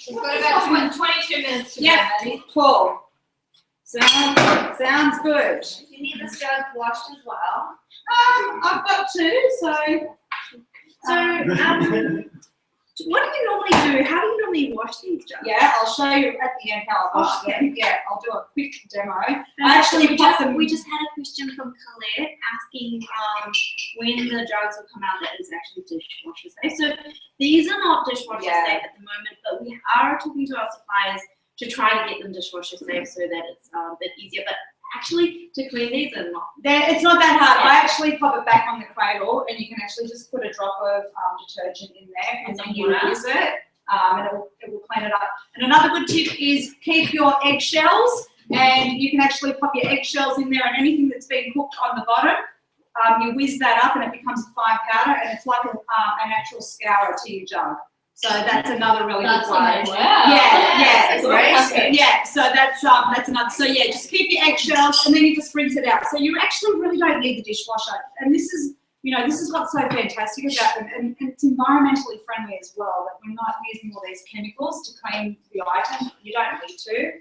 We've got about 22 minutes to go, Yeah, Maddie. cool. Sounds good. You need this jug washed as well. I've got two, so. What do you normally do? How do you normally wash these jugs? Yeah, I'll show you at the end how I wash them. Yeah, I'll do a quick demo. We just had a question from Colette asking when the jugs will come out that is actually dishwasher safe. So these are not dishwasher safe at the moment, but we are talking to our suppliers to try to get them dishwasher safe so that it's a bit easier. But actually, to clean these are not. It's not that hard. I actually pop it back on the cradle, and you can actually just put a drop of detergent in there, and then you use it, and it will clean it up. And another good tip is keep your eggshells, and you can actually pop your eggshells in there, and anything that's been cooked on the bottom, you whiz that up, and it becomes a fine powder, and it's like an actual scourer to your jug. So that's another really good way. Wow. Yeah, Great. yeah. So that's another. So yeah, just keep your eggshells, and then you just rinse it out. So you actually really don't need the dishwasher. And this is what's so fantastic about them, and it's environmentally friendly as well. That we're not using all these chemicals to clean the item. You don't need to.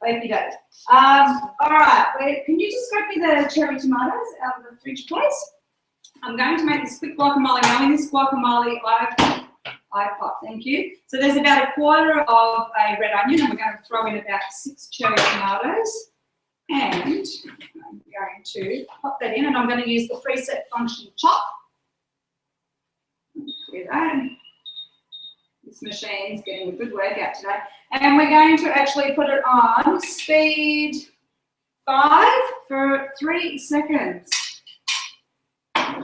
I hope you don't. All right. can you just grab me the cherry tomatoes out of the fridge, please? I'm going to make this quick guacamole. Now in this guacamole, I've got, thank you. So there's about 1/4 of a red onion, and we're going to throw in about 6 cherry tomatoes. And I'm going to pop that in, and I'm going to use the preset function chop. Do that. This machine's getting a good workout today. And we're going to actually put it on speed 5 for 3 seconds.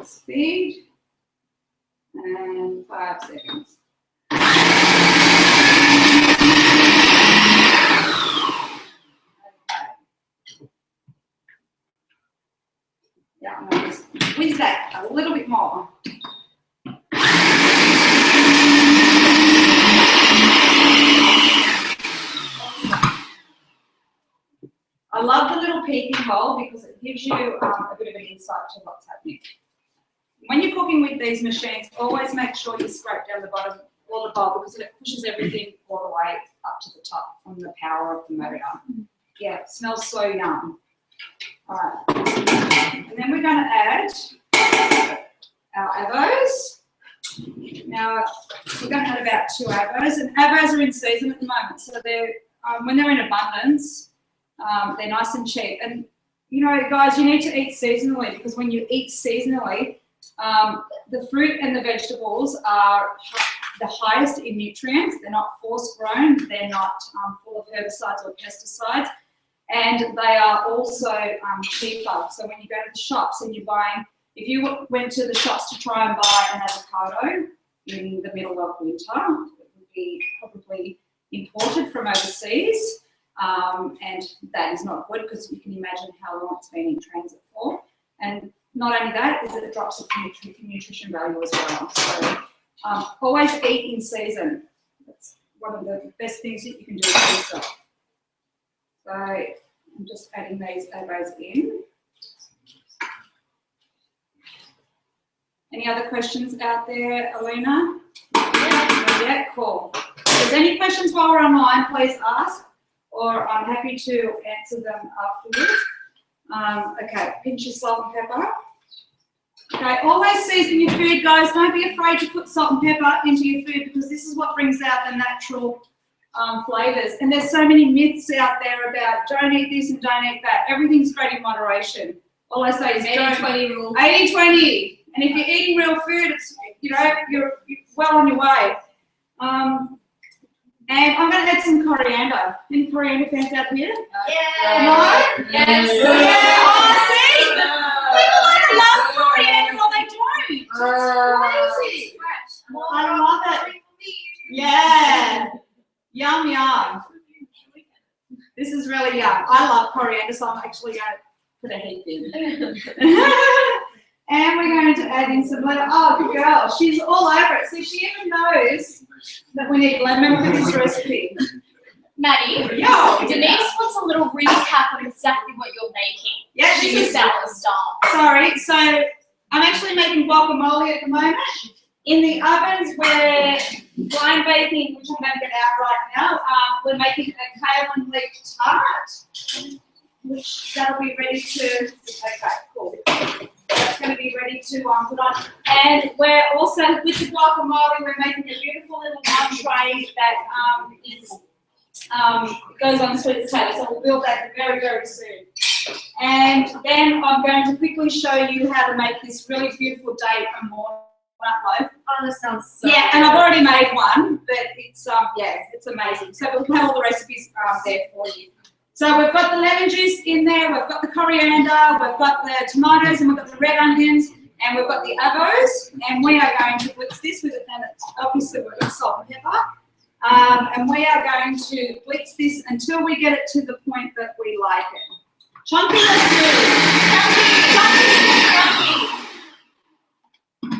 Speed and 5 seconds. Yeah, I'm going to just whiz that a little bit more. I love the little peeking hole because it gives you a bit of an insight to what's happening. When you're cooking with these machines, always make sure you scrape down the bottom or the bowl because it pushes everything all the way up to the top from the power of the motor. Yeah, it smells so yum. All right, and then we're going to add our avos. Now, we're going to add about 2 avos, and avos are in season at the moment, so they're when they're in abundance, they're nice and cheap. And you know, guys, you need to eat seasonally because when you eat seasonally, the fruit and the vegetables are the highest in nutrients. They're not force grown. They're not full of herbicides or pesticides. And they are also cheaper. So when you go to the shops and you're buying, if you went to the shops to try and buy an avocado in the middle of winter, it would be probably imported from overseas. And that is not good because you can imagine how long it's been in transit for. And not only that, is that it drops the nutrition value as well. So always eat in season. That's one of the best things that you can do for yourself. So I'm just adding these avos in. Any other questions out there, Alina? Yeah, cool. If there's any questions while we're online, please ask, or I'm happy to answer them afterwards. Okay, pinch your salt and pepper. Okay, always season your food, guys. Don't be afraid to put salt and pepper into your food because this is what brings out the natural flavours. And there's so many myths out there about don't eat this and don't eat that. Everything's great in moderation. All I say is 80-20 rule. 80-20. And if you're eating real food, it's, you know, you're well on your way. And I'm going to add some coriander. Any coriander fans out here? Yeah. No? Yes. Yeah. Oh, see? People either love coriander or they don't. It's crazy. I love it. Yeah. Yum, yum. This is really yum. I love coriander, so I'm actually going to put a heap in. And we're going to add in some lemon. Oh, good girl. She's all over it. See, she even knows that we need lemon for this recipe. Maddie, Yo. Denise wants a little recap on exactly what you're making. Yeah, She's a salad style. Sorry, so I'm actually making guacamole at the moment. In the ovens, we're blind baking, which I'm going to get out right now. We're making a kale and leek tart, which that'll be ready to, okay, cool. That's going to be ready to put on. And we're also, with the guacamole, we're making a beautiful little entree that goes on sweet potato. So we'll build that very, very soon. And then I'm going to quickly show you how to make this really beautiful date and walnut loaf. Oh, that sounds so Yeah, and I've already made one, but it's yeah, it's amazing. So we'll have all the recipes there for you. So we've got the lemon juice in there, we've got the coriander, we've got the tomatoes, and we've got the red onions, and we've got the avos, and we are going to blitz this with it, and it's obviously we've got salt and pepper. And we are going to blitz this until we get it to the point that we like it. Chunky or smooth?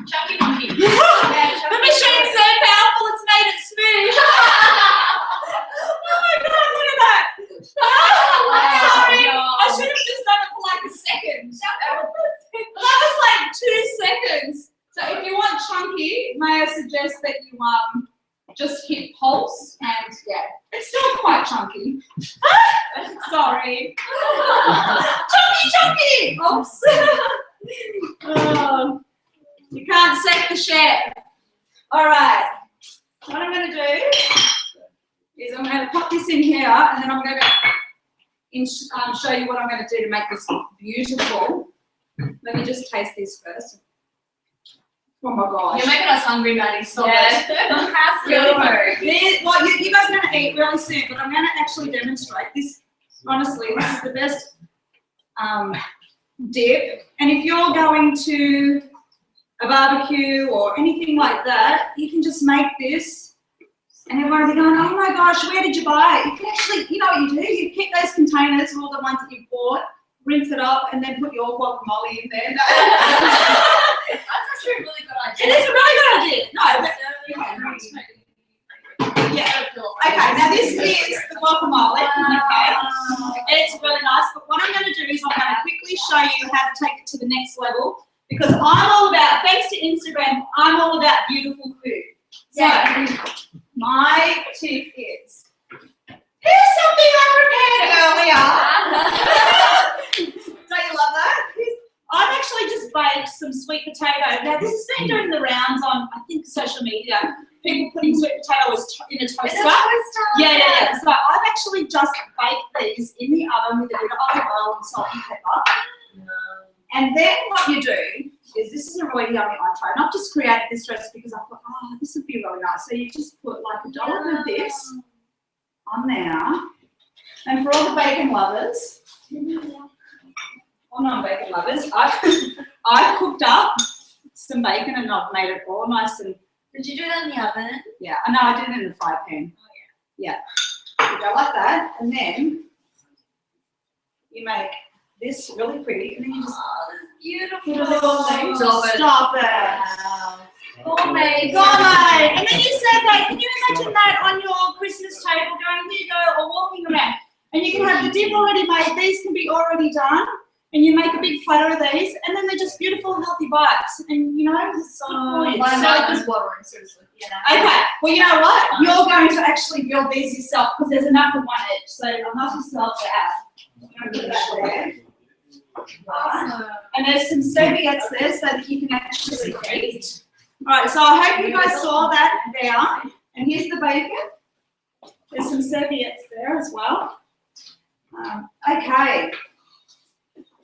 Chunky monkey. The machine's so powerful, it's made it smooth. Oh my God, look at that. I'm sorry, I should have just done it for like a second. That was like 2 seconds. So if you want chunky, may I suggest that you just hit pulse, and yeah, it's still quite quite chunky. Sorry. Chunky! Oops. Oh, you can't set the chef. All right. What I'm going to do is I'm going to pop this in here, and then I'm going to show you what I'm going to do to make this beautiful. Let me just taste this first. Oh my gosh. You're making us hungry, Maddie. Stop Yeah. it. Well, you guys are going to eat really soon, but I'm going to actually demonstrate this. Honestly, this is the best dip. And if you're going to a barbecue or anything like that, you can just make this, and everyone will be going, oh my gosh, where did you buy it? You can actually, you know what you do? You pick those containers, all the ones that you bought, rinse it up, and then put your guacamole in there. That's actually a really good idea. It is a really good idea. No, but, yeah. Okay, now this is the guacamole. Okay, it's really nice. But what I'm going to do is I'm going to quickly show you how to take it to the next level, because I'm all about, thanks to Instagram, I'm all about beautiful food. So my tip is, here's something I prepared earlier. Don't you love that? I've actually just baked some sweet potato. Now this has been doing the rounds on, I think, social media. People putting sweet potato in a toaster. Yeah. So I've actually just baked these in the oven with a bit of olive oil and salt and pepper. And then what you do is, this is a really yummy entree. And I've just created this recipe because I thought, oh, this would be really nice. So you just put like a dollop of this on there. And for all the bacon lovers, or non-bacon lovers, I've cooked up some bacon and I've made it all nice and. Did you do that in the oven? Yeah, I know, I did it in the fry pan. Yeah. You go like that, and then you make this really pretty, and then you just Beautiful. put a little thing. Stop it. Wow. Gourmet. Gourmet. And then you serve that. Can you imagine that on your Christmas table, going, here you go, or walking around? And you can have the dip already made. These can be already done. And you make a big platter of these, and then they're just beautiful, healthy bites. And you know, it's so My good. mouth is watering, seriously. Yeah. Okay, well, you know what? You're going to actually build these yourself because there's enough of one each. So enough yourself to add. I'm going to put that there. Awesome. And there's some serviettes there so that you can actually eat. All right, so I hope you guys saw that there. And here's the bacon. There's some serviettes there as well. Okay.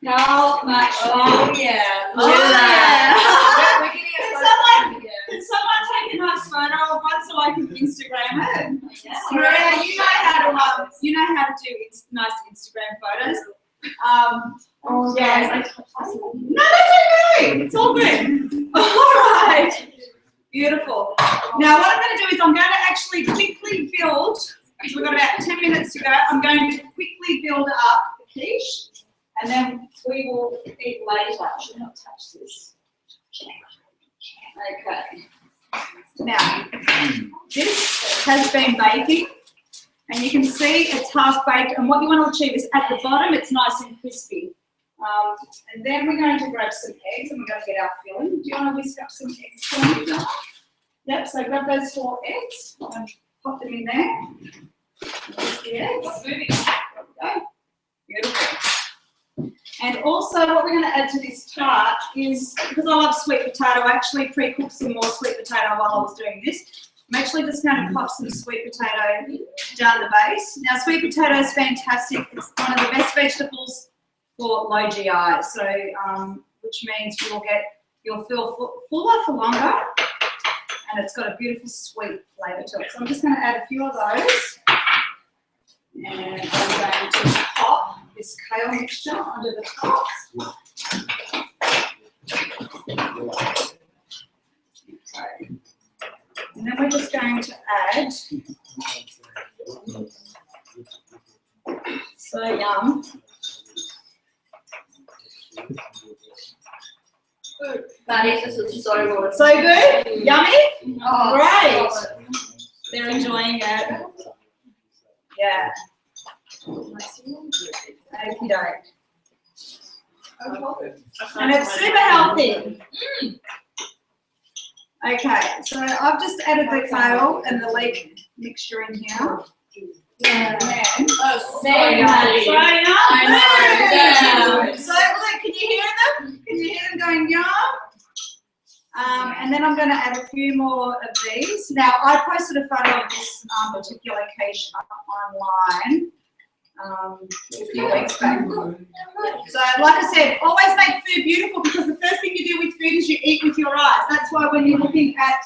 How much? Oh, yeah. Oh, yeah. We're getting Can someone take a nice photo of one so I can Instagram it? Yeah. Maria, you know how to do nice Instagram photos. Yeah. No, that's okay. It's all good. All right. Beautiful. Now, what I'm going to do is I'm going to actually quickly build. We've got about 10 minutes to go. I'm going to quickly build up the quiche. And then we will eat later. I should not touch this. Okay. Now, this has been baking, and you can see it's half baked. And what you want to achieve is at the bottom, it's nice and crispy. And then we're going to grab some eggs, and we're going to get our filling. Do you want to whisk up some eggs for me, John? Yep. So grab those 4 eggs and pop them in there. There's the eggs. There we go. Beautiful. And also what we're going to add to this tart is, because I love sweet potato, I actually pre-cooked some more sweet potato while I was doing this. I'm actually just going to pop some sweet potato down the base. Now, sweet potato is fantastic. It's one of the best vegetables for low GI, so which means you'll feel fuller for longer, and it's got a beautiful sweet flavour to it. So I'm just going to add a few of those, and I'm going to pop this kale mixture onto the top. Okay. And then we're just going to add, so yum. Maddie, this is so good. So good? Yummy? Oh, Great. They're enjoying it. Yeah. Okie doke. And it's super healthy. Okay, so I've just added the kale and the leek mixture in here. And then, Oh, Maddie. Maddie. I know. know. So look, can you hear them? Can you hear them going yum? And then I'm going to add a few more of these. Now, I posted a photo of this particular quiche up online a few weeks back. So, like I said, always make food beautiful because the first thing you do with food is you eat with your eyes. That's why when you're looking at,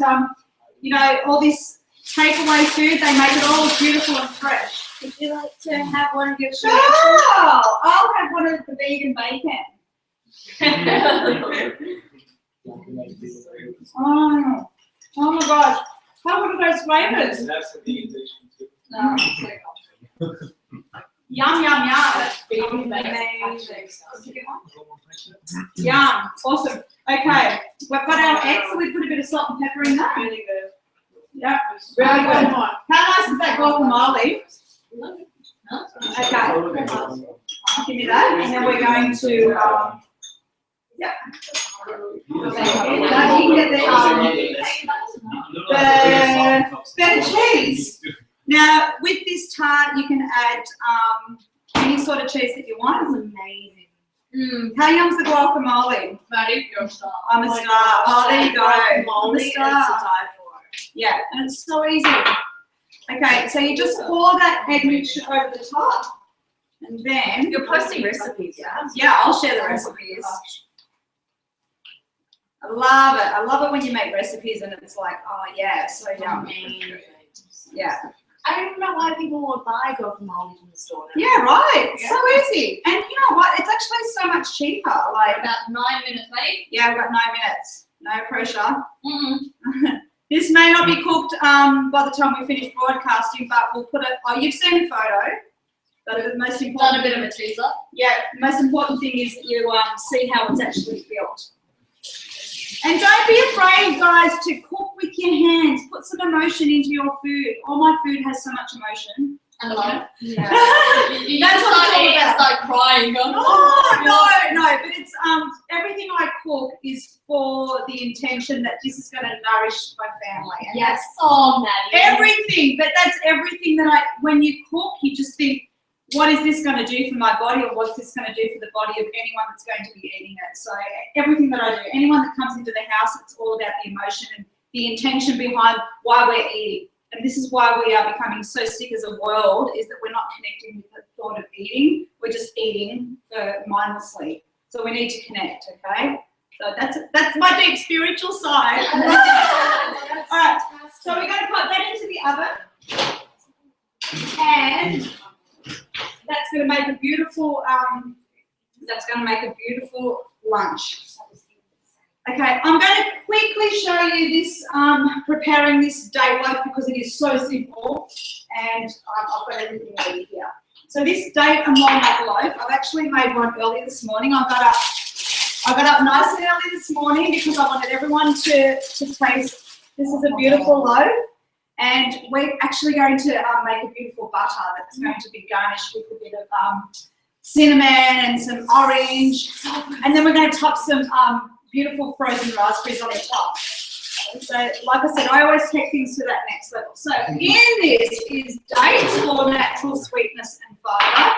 you know, all this takeaway food, they make it all beautiful and fresh. Would you like to have one of your Sure, I'll have one of the vegan bacon. Oh my gosh, how good are those flavors? That's the vegan dish too. No, yum, yum, yum. Amazing. Yum, awesome. Okay, we've got our eggs, so we put a bit of salt and pepper in that. Really good. Yeah, really good. How nice is that guacamole? Okay, give me that, and then we're going to, yeah. Now you can get the feta cheese. Now, with this tart, you can add any sort of cheese that you want. It's amazing. How yum's the guacamole? Maddie, you're a star. I'm a star. Oh, there you go. I'm a star. die for. Yeah, and it's so easy. Okay, so you just pour that egg mixture over the top, and then You're posting recipes, yeah? yeah, I'll share the recipes. I love it. I love it when you make recipes and it's like, oh yeah, so yummy. Yeah. I don't know why people would buy guacamole from the store now. Yeah, right. Yeah. So easy. And you know what? It's actually so much cheaper. Like, About 9 minutes, Maddie. yeah, I've got 9 minutes. No pressure. This may not be cooked by the time we finish broadcasting, but we'll put it. Oh, you've seen the photo. But the most important. Done a bit of a teaser. Yeah, the most important thing is that you see how it's actually built. And don't be afraid, guys, to cook with your hands. Put some emotion into your food. All my food has so much emotion. And love. Yeah. You That's just what start it's all eating and about. start crying. No, but it's everything I cook is for the intention that this is going to nourish my family. And Yes. Oh, Maddie. everything, but that's everything that when you cook, you just think, what is this going to do for my body, or what's this going to do for the body of anyone that's going to be eating it? So everything that I do, anyone that comes into the house, it's all about the emotion and the intention behind why we're eating. And this is why we are becoming so sick as a world, is that we're not connecting with the thought of eating. We're just eating mindlessly. So we need to connect, okay? So that's my deep spiritual side. All right, so we're going to put that into the oven. And that's going to make a beautiful, lunch. Okay, I'm going to quickly show you this, preparing this date loaf because it is so simple, and I've got everything ready here. So this date and walnut loaf, I've actually made one early this morning. I got up nice and early this morning because I wanted everyone to taste. This is a beautiful loaf. And we're actually going to make a beautiful butter that's going to be garnished with a bit of cinnamon and some orange. And then we're going to top some beautiful frozen raspberries on the top. So, like I said, I always take things to that next level. So, in this is dates for natural sweetness and fibre.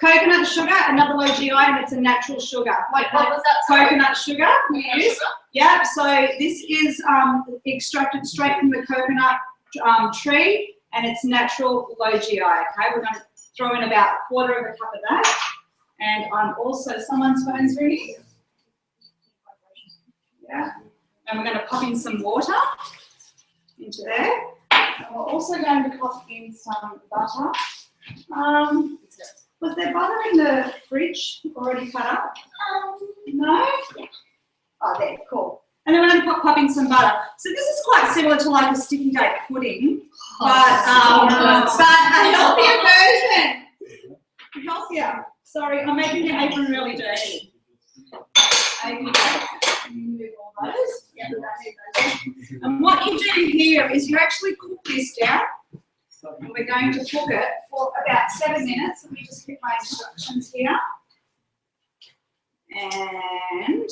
Coconut sugar, another low GI, and it's a natural sugar. Wait, what was that? Coconut sugar. Yeah, so this is extracted straight from the coconut tree, and it's natural low GI. Okay, we're going to throw in about a quarter of a cup of that, and I'm also someone's phone's ringing. Yeah, and we're going to pop in some water into there. And we're also going to pop in some butter. Was there butter in the fridge already cut up? No. Oh, there, cool. And then we're going to pop in some butter. So this is quite similar to like a sticky date pudding, but a healthier version. Healthier. Sorry, I'm making your apron really dirty. Move all those. Yeah, and what you do here is you actually cook this down. And we're going to cook it for about 7 minutes. Let me just get my instructions here. And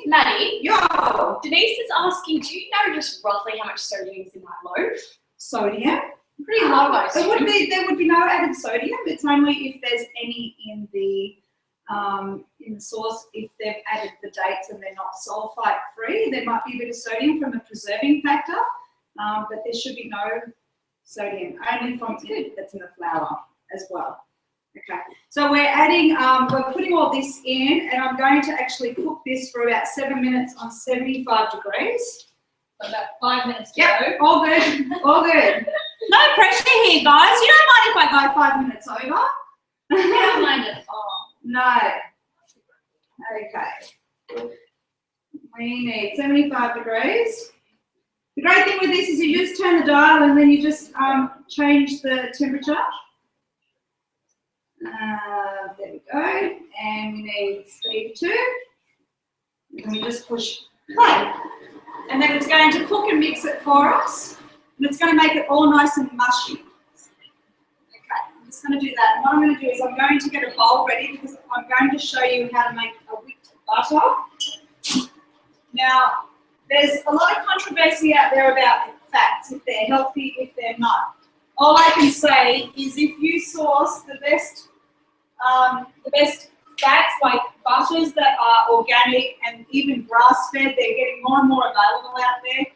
Maddie, yo, Denise is asking, do you know just roughly how much sodium is in that loaf? sodium. Pretty low, I There would be no added sodium. It's only if there's any in the sauce. If they've added the dates and they're not sulfite free, there might be a bit of sodium from a preserving factor, but there should be no sodium, only from it that's in the flour as well. Okay, so we're adding, we're putting all this in, and I'm going to actually cook this for about 7 minutes on 75 degrees. So about 5 minutes to Yep, go. all good, all good. No pressure here, guys. You don't mind if I go 5 minutes over? I don't mind it. Oh. No. Okay. We need 75 degrees. The great thing with this is you just turn the dial and then you just change the temperature. There we go. And we need speed 2. And we just push play. And then it's going to cook and mix it for us. And it's going to make it all nice and mushy. Okay, I'm just going to do that. And what I'm going to do is I'm going to get a bowl ready because I'm going to show you how to make a whipped butter. Now, there's a lot of controversy out there about fats, if they're healthy, if they're not. All I can say is if you source the best fats like butters that are organic and even grass-fed, they're getting more and more available out there.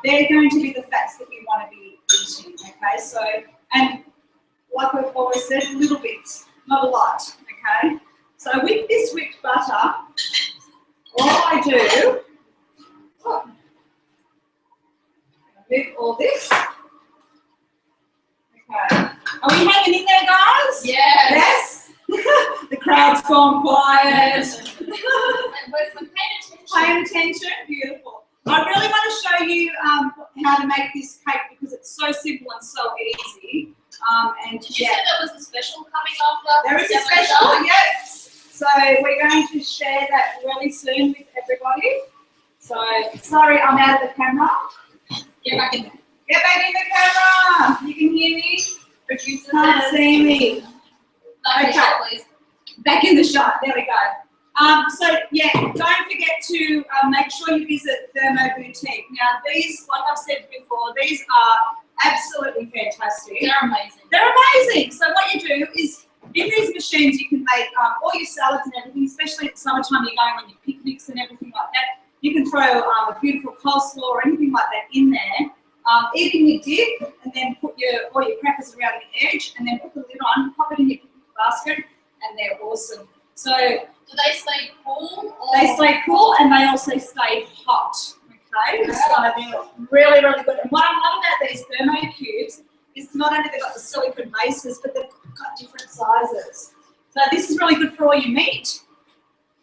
They're going to be the fats that you want to be eating, okay? So, and like we've always said, little bits, not a lot, okay? So with this whipped butter, all I do, move all this. Okay. Are we hanging in there, guys? Yes. Yes? The crowd's gone quiet. And we're paying attention. Paying attention, beautiful. I really want to show you how to make this cake because it's so simple and so easy. And Did you yeah, say there was a special coming after? there is a demo special, done? yes. So we're going to share that really soon with everybody. So sorry, I'm out of the camera. Get back in there. Get back in the camera. You can hear me. Producer Can't says, see me. back in the Okay. shot, please. Back in the shot. There we go. So yeah, don't forget to make sure you visit Thermo Boutique. Now these, like I've said before, these are absolutely fantastic. They're amazing. They're amazing. So what you do is, in these machines you can make all your salads and everything, especially at summertime you're going on your picnics and everything like that. You can throw a beautiful coleslaw or anything like that in there. Even your dip, and then put all your crackers around the edge, and then put the lid on, pop it in your picnic basket, and they're awesome. So Do they stay cool? Or? they stay cool and they also stay hot. Okay, so they're really, really good. And what I love about these thermo cubes is not only they've got the silicone bases, but they've got different sizes. So this is really good for all your meat,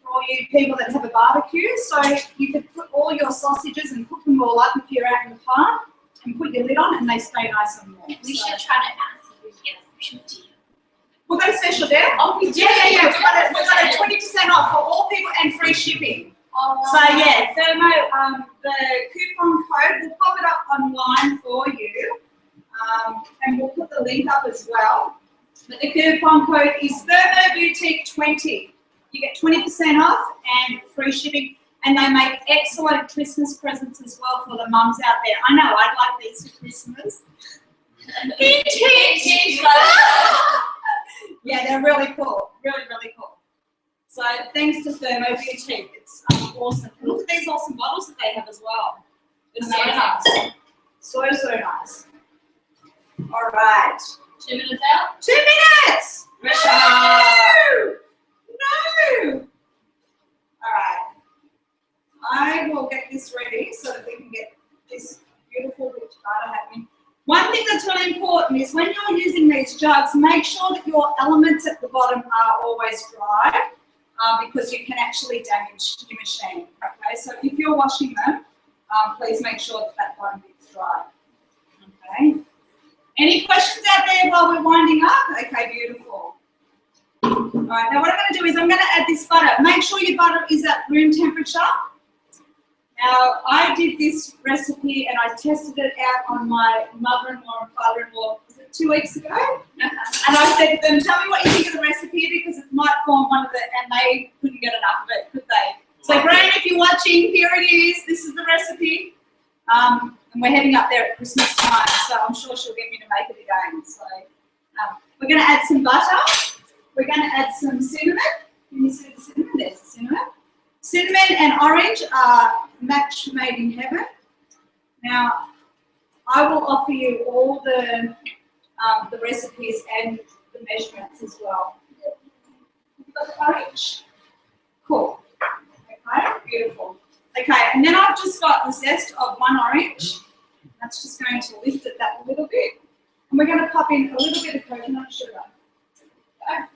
for all you people that have a barbecue. So you could put all your sausages and cook them all up if you're out in the park, and put your lid on, and they stay nice and warm. We So should try to ask if we can get a special deal. we've got a special deal. Oh, we do? Yeah. We've got a 20% off for all people and free shipping. Oh, So yeah, Thermo, the coupon code, we'll pop it up online for you, and we'll put the link up as well. But the coupon code is ThermoBoutique20. You get 20% off and free shipping, and they make excellent Christmas presents as well for the mums out there. I know, I'd like these for Christmas. Hint, hint. Yeah, they're really cool, really, really cool. So thanks to Thermo Boutique, it's awesome. Look at these awesome bottles that they have as well. They're so nice. So nice. All right. 2 minutes out. 2 minutes! No! All right. I will get this ready so that we can get this beautiful whipped butter happening. One thing that's really important is when you're using these jugs, make sure that your elements at the bottom are always dry. Because you can actually damage your machine, okay? So if you're washing them, please make sure that bottom bit's dry, okay? Any questions out there while we're winding up? Okay, beautiful. All right, now what I'm gonna do is I'm gonna add this butter. Make sure your butter is at room temperature. Now, I did this recipe and I tested it out on my mother-in-law and father-in-law, was it 2 weeks ago? And I said to them, tell me what you think of the recipe because it might form one of the, and they couldn't get enough of it, could they? So, Graham, if you're watching, here it is. This is the recipe. and we're heading up there at Christmas time, so I'm sure she'll get me to make it again. So we're going to add some butter. We're going to add some cinnamon. Can you see the cinnamon? There's the cinnamon. Cinnamon and orange are match made in heaven. Now, I will offer you all the recipes and the measurements as well. You've got the orange? Cool. Okay, beautiful. Okay, and then I've just got the zest of one orange. That's just going to lift it that little bit. And we're going to pop in a little bit of coconut sugar. Okay.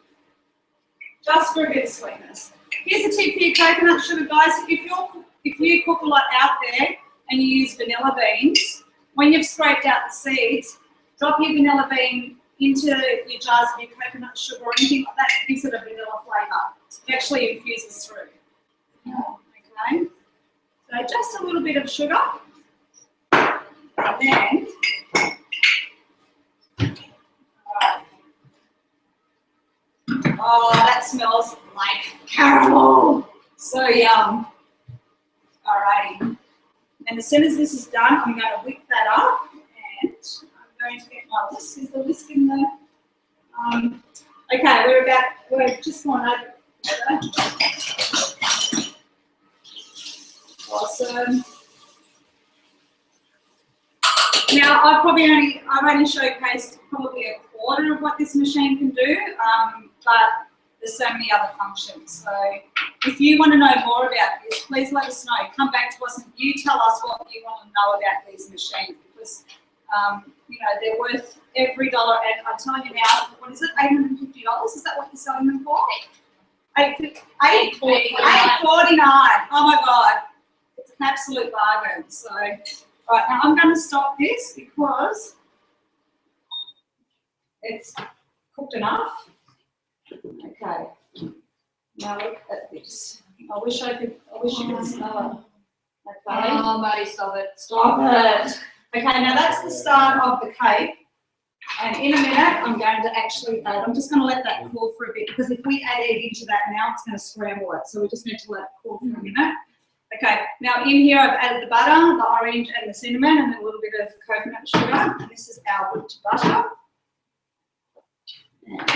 Just for a bit of sweetness. Here's a tip for your coconut sugar, guys. If you cook a lot out there and you use vanilla beans, when you've scraped out the seeds, drop your vanilla bean into your jars of your coconut sugar or anything like that. It gives it a vanilla flavour. It actually infuses through. Okay. So just a little bit of sugar. And then, oh, that smells like caramel. So yum. Alrighty. And as soon as this is done, I'm going to whip that up, and I'm going to get my whisk. Is the whisk in the? Okay, we're just going over. Awesome. Now I've only showcased probably a quarter of what this machine can do, but there's so many other functions. So if you want to know more about this, please let us know. Come back to us and you tell us what you want to know about these machines, because you know, they're worth every dollar. And I tell you now, what is it? $850? Is that what you're selling them for? $849. Oh my God, it's an absolute bargain. So, right now I'm going to stop this because it's cooked enough. Okay. Now look at this. I wish you could smell it. Okay. Oh, Maddie, stop it. Stop it. Okay, now that's the start of the cake. And in a minute, I'm going to actually add, I'm just going to let that cool for a bit, because if we add egg into that now, it's going to scramble it. So we just need to let it cool for a minute. Okay, now in here I've added the butter, the orange and the cinnamon, and then a little bit of coconut sugar. And this is our whipped butter.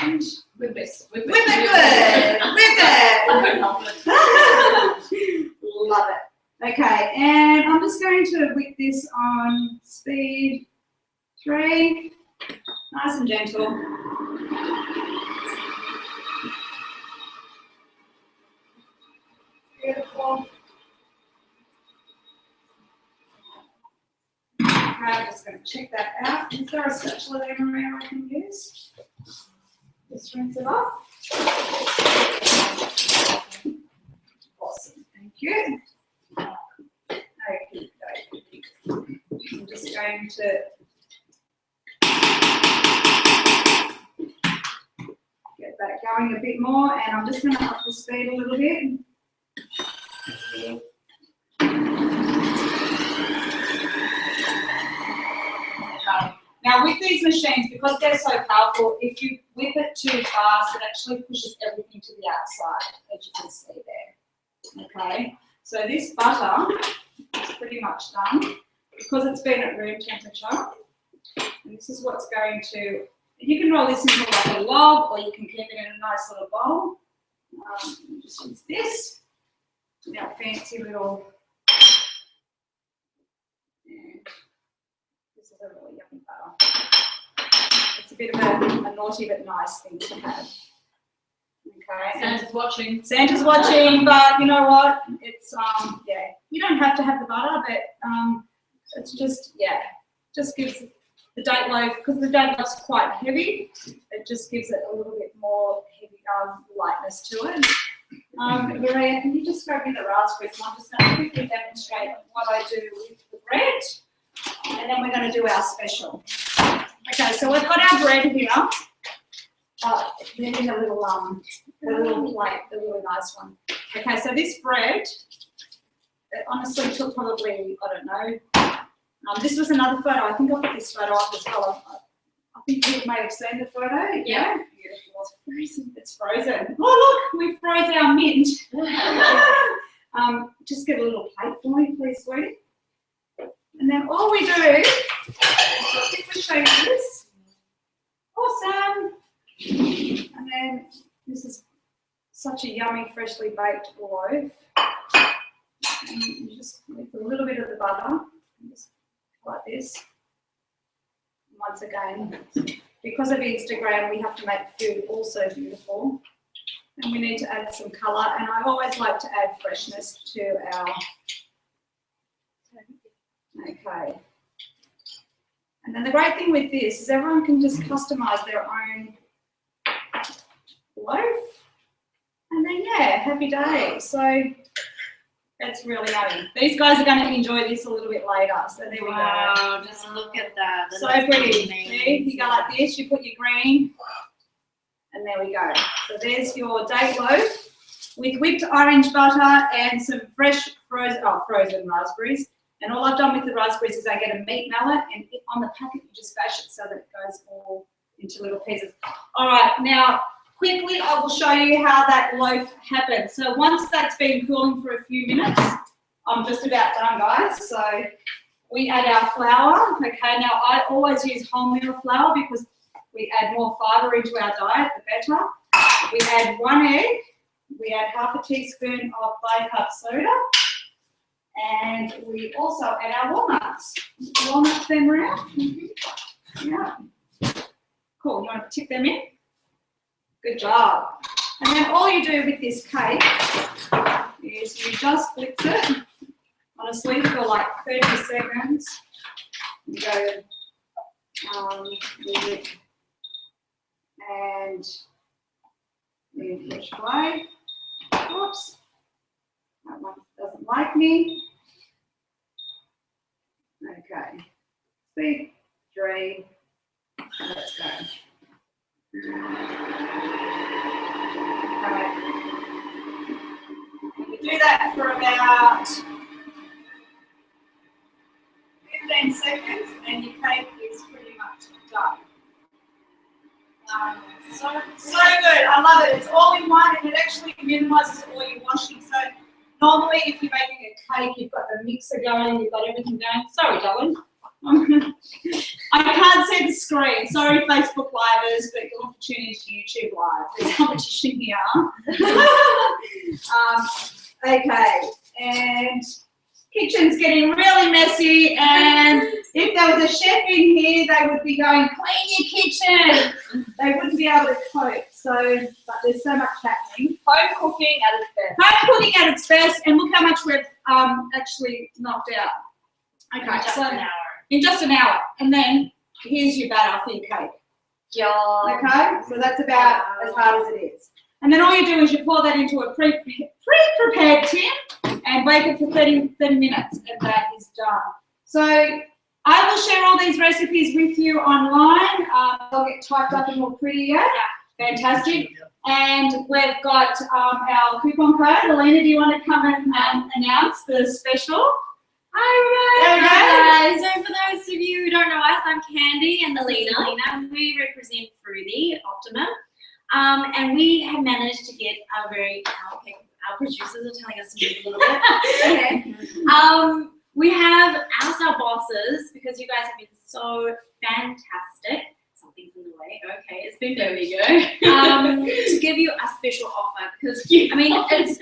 And Whip it. whip it good. Whip it. I couldn't help it. Love it. Okay, and I'm just going to whip this on speed 3. Nice and gentle. Beautiful. I'm just going to check that out. Is there a spatula there, Maria, I can use? Just rinse it off. Awesome, thank you. Okay, I'm just going to get that going a bit more, and I'm just going to up the speed a little bit. Now with these machines, because they're so powerful, if you whip it too fast, it actually pushes everything to the outside, as you can see there. Okay, so this butter is pretty much done, because it's been at room temperature. And this is what's going to, you can roll this into like a log, or you can keep it in a nice little bowl. Just use this, our fancy little, and this is a really yummy butter. It's a bit of a naughty but nice thing to have. Okay. Santa's watching. Santa's watching, but you know what? It's yeah. You don't have to have the butter, but it's just just gives the date loaf, because the date loaf's quite heavy. It just gives it a little bit more heavy lightness to it. Maria, can you just grab me the raspberries? I'm just going to quickly demonstrate what I do with the bread, and then we're going to do our special. Okay, so we've got our bread here. They're in a little plate, the really nice one. Okay, so this bread, it honestly took probably, I don't know. This was another photo. I think I put this photo up as well. I think you may have seen the photo. Yeah. Beautiful. It's frozen. Oh, look, we froze our mint. Just get a little plate for me, please, sweetie. And then all we do, I'll quickly show you this. Awesome. And then this is such a yummy, freshly baked loaf. And you just with a little bit of the butter, just like this. Once again, because of Instagram, we have to make food also beautiful. And we need to add some colour. And I always like to add freshness to our. Okay. And then the great thing with this is everyone can just customise their own loaf. And then, yeah, happy day. So that's really yummy. These guys are going to enjoy this a little bit later. So there we go. Wow, just look at that. So pretty. See, you go like this, you put your green, and there we go. So there's your date loaf with whipped orange butter and some fresh frozen raspberries. And all I've done with the raspberries is I get a meat mallet, and on the packet you just bash it so that it goes all into little pieces. All right, now quickly I will show you how that loaf happens. So once that's been cooling for a few minutes, I'm just about done, guys. So we add our flour. Okay, now I always use wholemeal flour because we add more fibre into our diet, the better. We add 1 egg. We add half a teaspoon of bicarb soda. And we also add our walnuts. Walnuts them around. Yeah. Cool. You want to tip them in? Good job. And then all you do with this cake is you just blitz it, honestly, for like 30 seconds. You go and then push play. Oops. That one doesn't like me. Okay. 2, 3. Let's go. Okay. You do that for about 15 seconds and your cake is pretty much done. So good. I love it. It's all in one and it actually minimises all your washing. So normally if you're making a cake, you've got the mixer going, you've got everything going. Sorry, darling. I can't see the screen. Sorry, Facebook Livers, but you'll have to tune into YouTube Live. There's competition here. Okay, and kitchen's getting really messy, and if there was a chef in here, they would be going, clean your kitchen. They wouldn't be able to cope. So, but there's so much happening. Home cooking at its best. Home cooking at its best, and look how much we've actually knocked out. Okay, Just so an hour. in just an hour, and then here's your batter for your cake. Okay, so that's about as hard as it is. And then all you do is you pour that into a pre-prepared tin and bake it for 30 minutes, and that is done. So I will share all these recipes with you online. They'll get typed up and all pretty, yeah? Fantastic. And we've got our coupon code. Alina, do you want to come and announce the special? Hi, guys. So for those of you who don't know us, I'm Candy and Alina. And we represent Fruity Optimum. And we have managed to get our producers are telling us to move a little bit. Okay. We have asked our bosses, because you guys have been so fantastic. Something's in the way. Okay, it's been there we go. To give you a special offer, because I mean it's.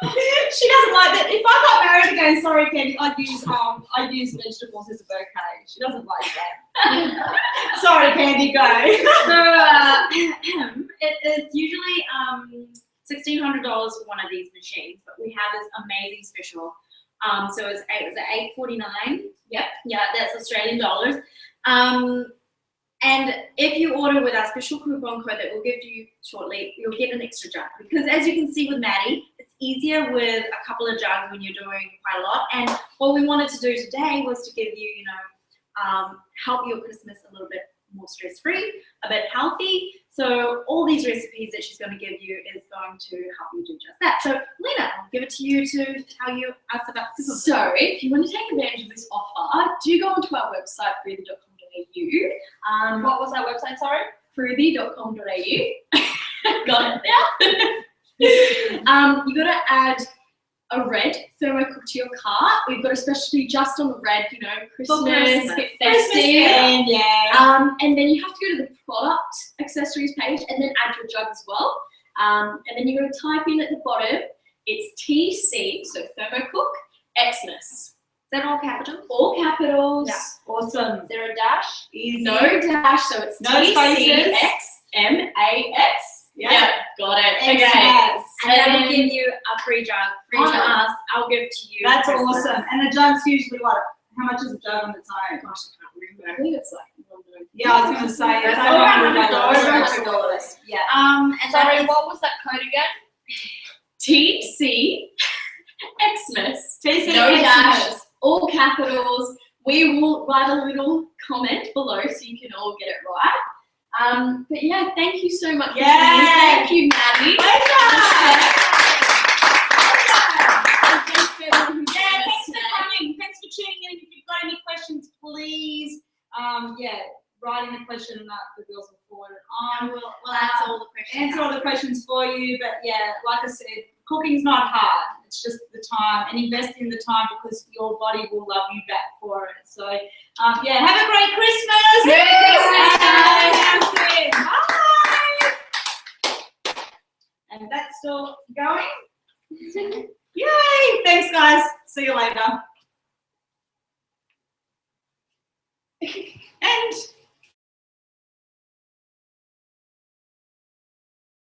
She doesn't like that. If I got married again, sorry, Candy, I'd use vegetables as a bouquet. She doesn't like that. Sorry, Candy, go. So it is usually $1,600 for one of these machines, but we have this amazing special. So it was $849. Yep. Yeah, that's Australian dollars. And if you order with our special coupon code that we'll give to you shortly, you'll get an extra jug. Because as you can see with Maddie, it's easier with a couple of jugs when you're doing quite a lot. And what we wanted to do today was to give you, help your Christmas a little bit more stress-free, a bit healthy. So all these recipes that she's going to give you is going to help you do just that. So Lena, I'll give it to you to tell us about the coupon. So if you want to take advantage of this offer, do go onto our website, fruity.com.au. What was that website, sorry? fruity.com.au. Got it now? You got to add a red ThermoCook to your cart. We've got especially just on the red, you know, Christmas, Christmas. get Christmas festive. and yeah. And then you have to go to the product accessories page and then add your jug as well. And then you're going to type in at the bottom, it's TC, so ThermoCook, Xmas. Is that all capitals? All capitals. Yeah. Awesome. Is there a dash? Easy. No dash, so it's No spaces. TCXMAS. Yeah. Got it. Okay. Yes. And then And we'll give you a free jug. Free On jug. us, I'll give to you. That's for Christmas. awesome. And the jug's usually what? How much is a jug on its own? Gosh, I can't remember. I think it's like Yeah, I was going to say it's That's over over $100. $100. Yeah. And Sorry, that is- what was that code again? TC Xmas. TC No Xmas. dash, all capitals. We will write a little comment below so you can all get it right. But yeah, thank you so much for Yeah. tuning in. Thank you, Maddie. Pleasure. And thanks for everyone who Yeah, joined us thanks for today. coming. Thanks for tuning in. If you've got any questions, please, write in a question that the girls will forward it on. We'll answer all the questions. Answer all the questions for you, but yeah, like I said, cooking's not hard. It's just the time, and invest in the time because your body will love you back for it. So, yeah, have a great Christmas. Merry Christmas, And bye. And that's still going. Yay! Thanks, guys. See you later. And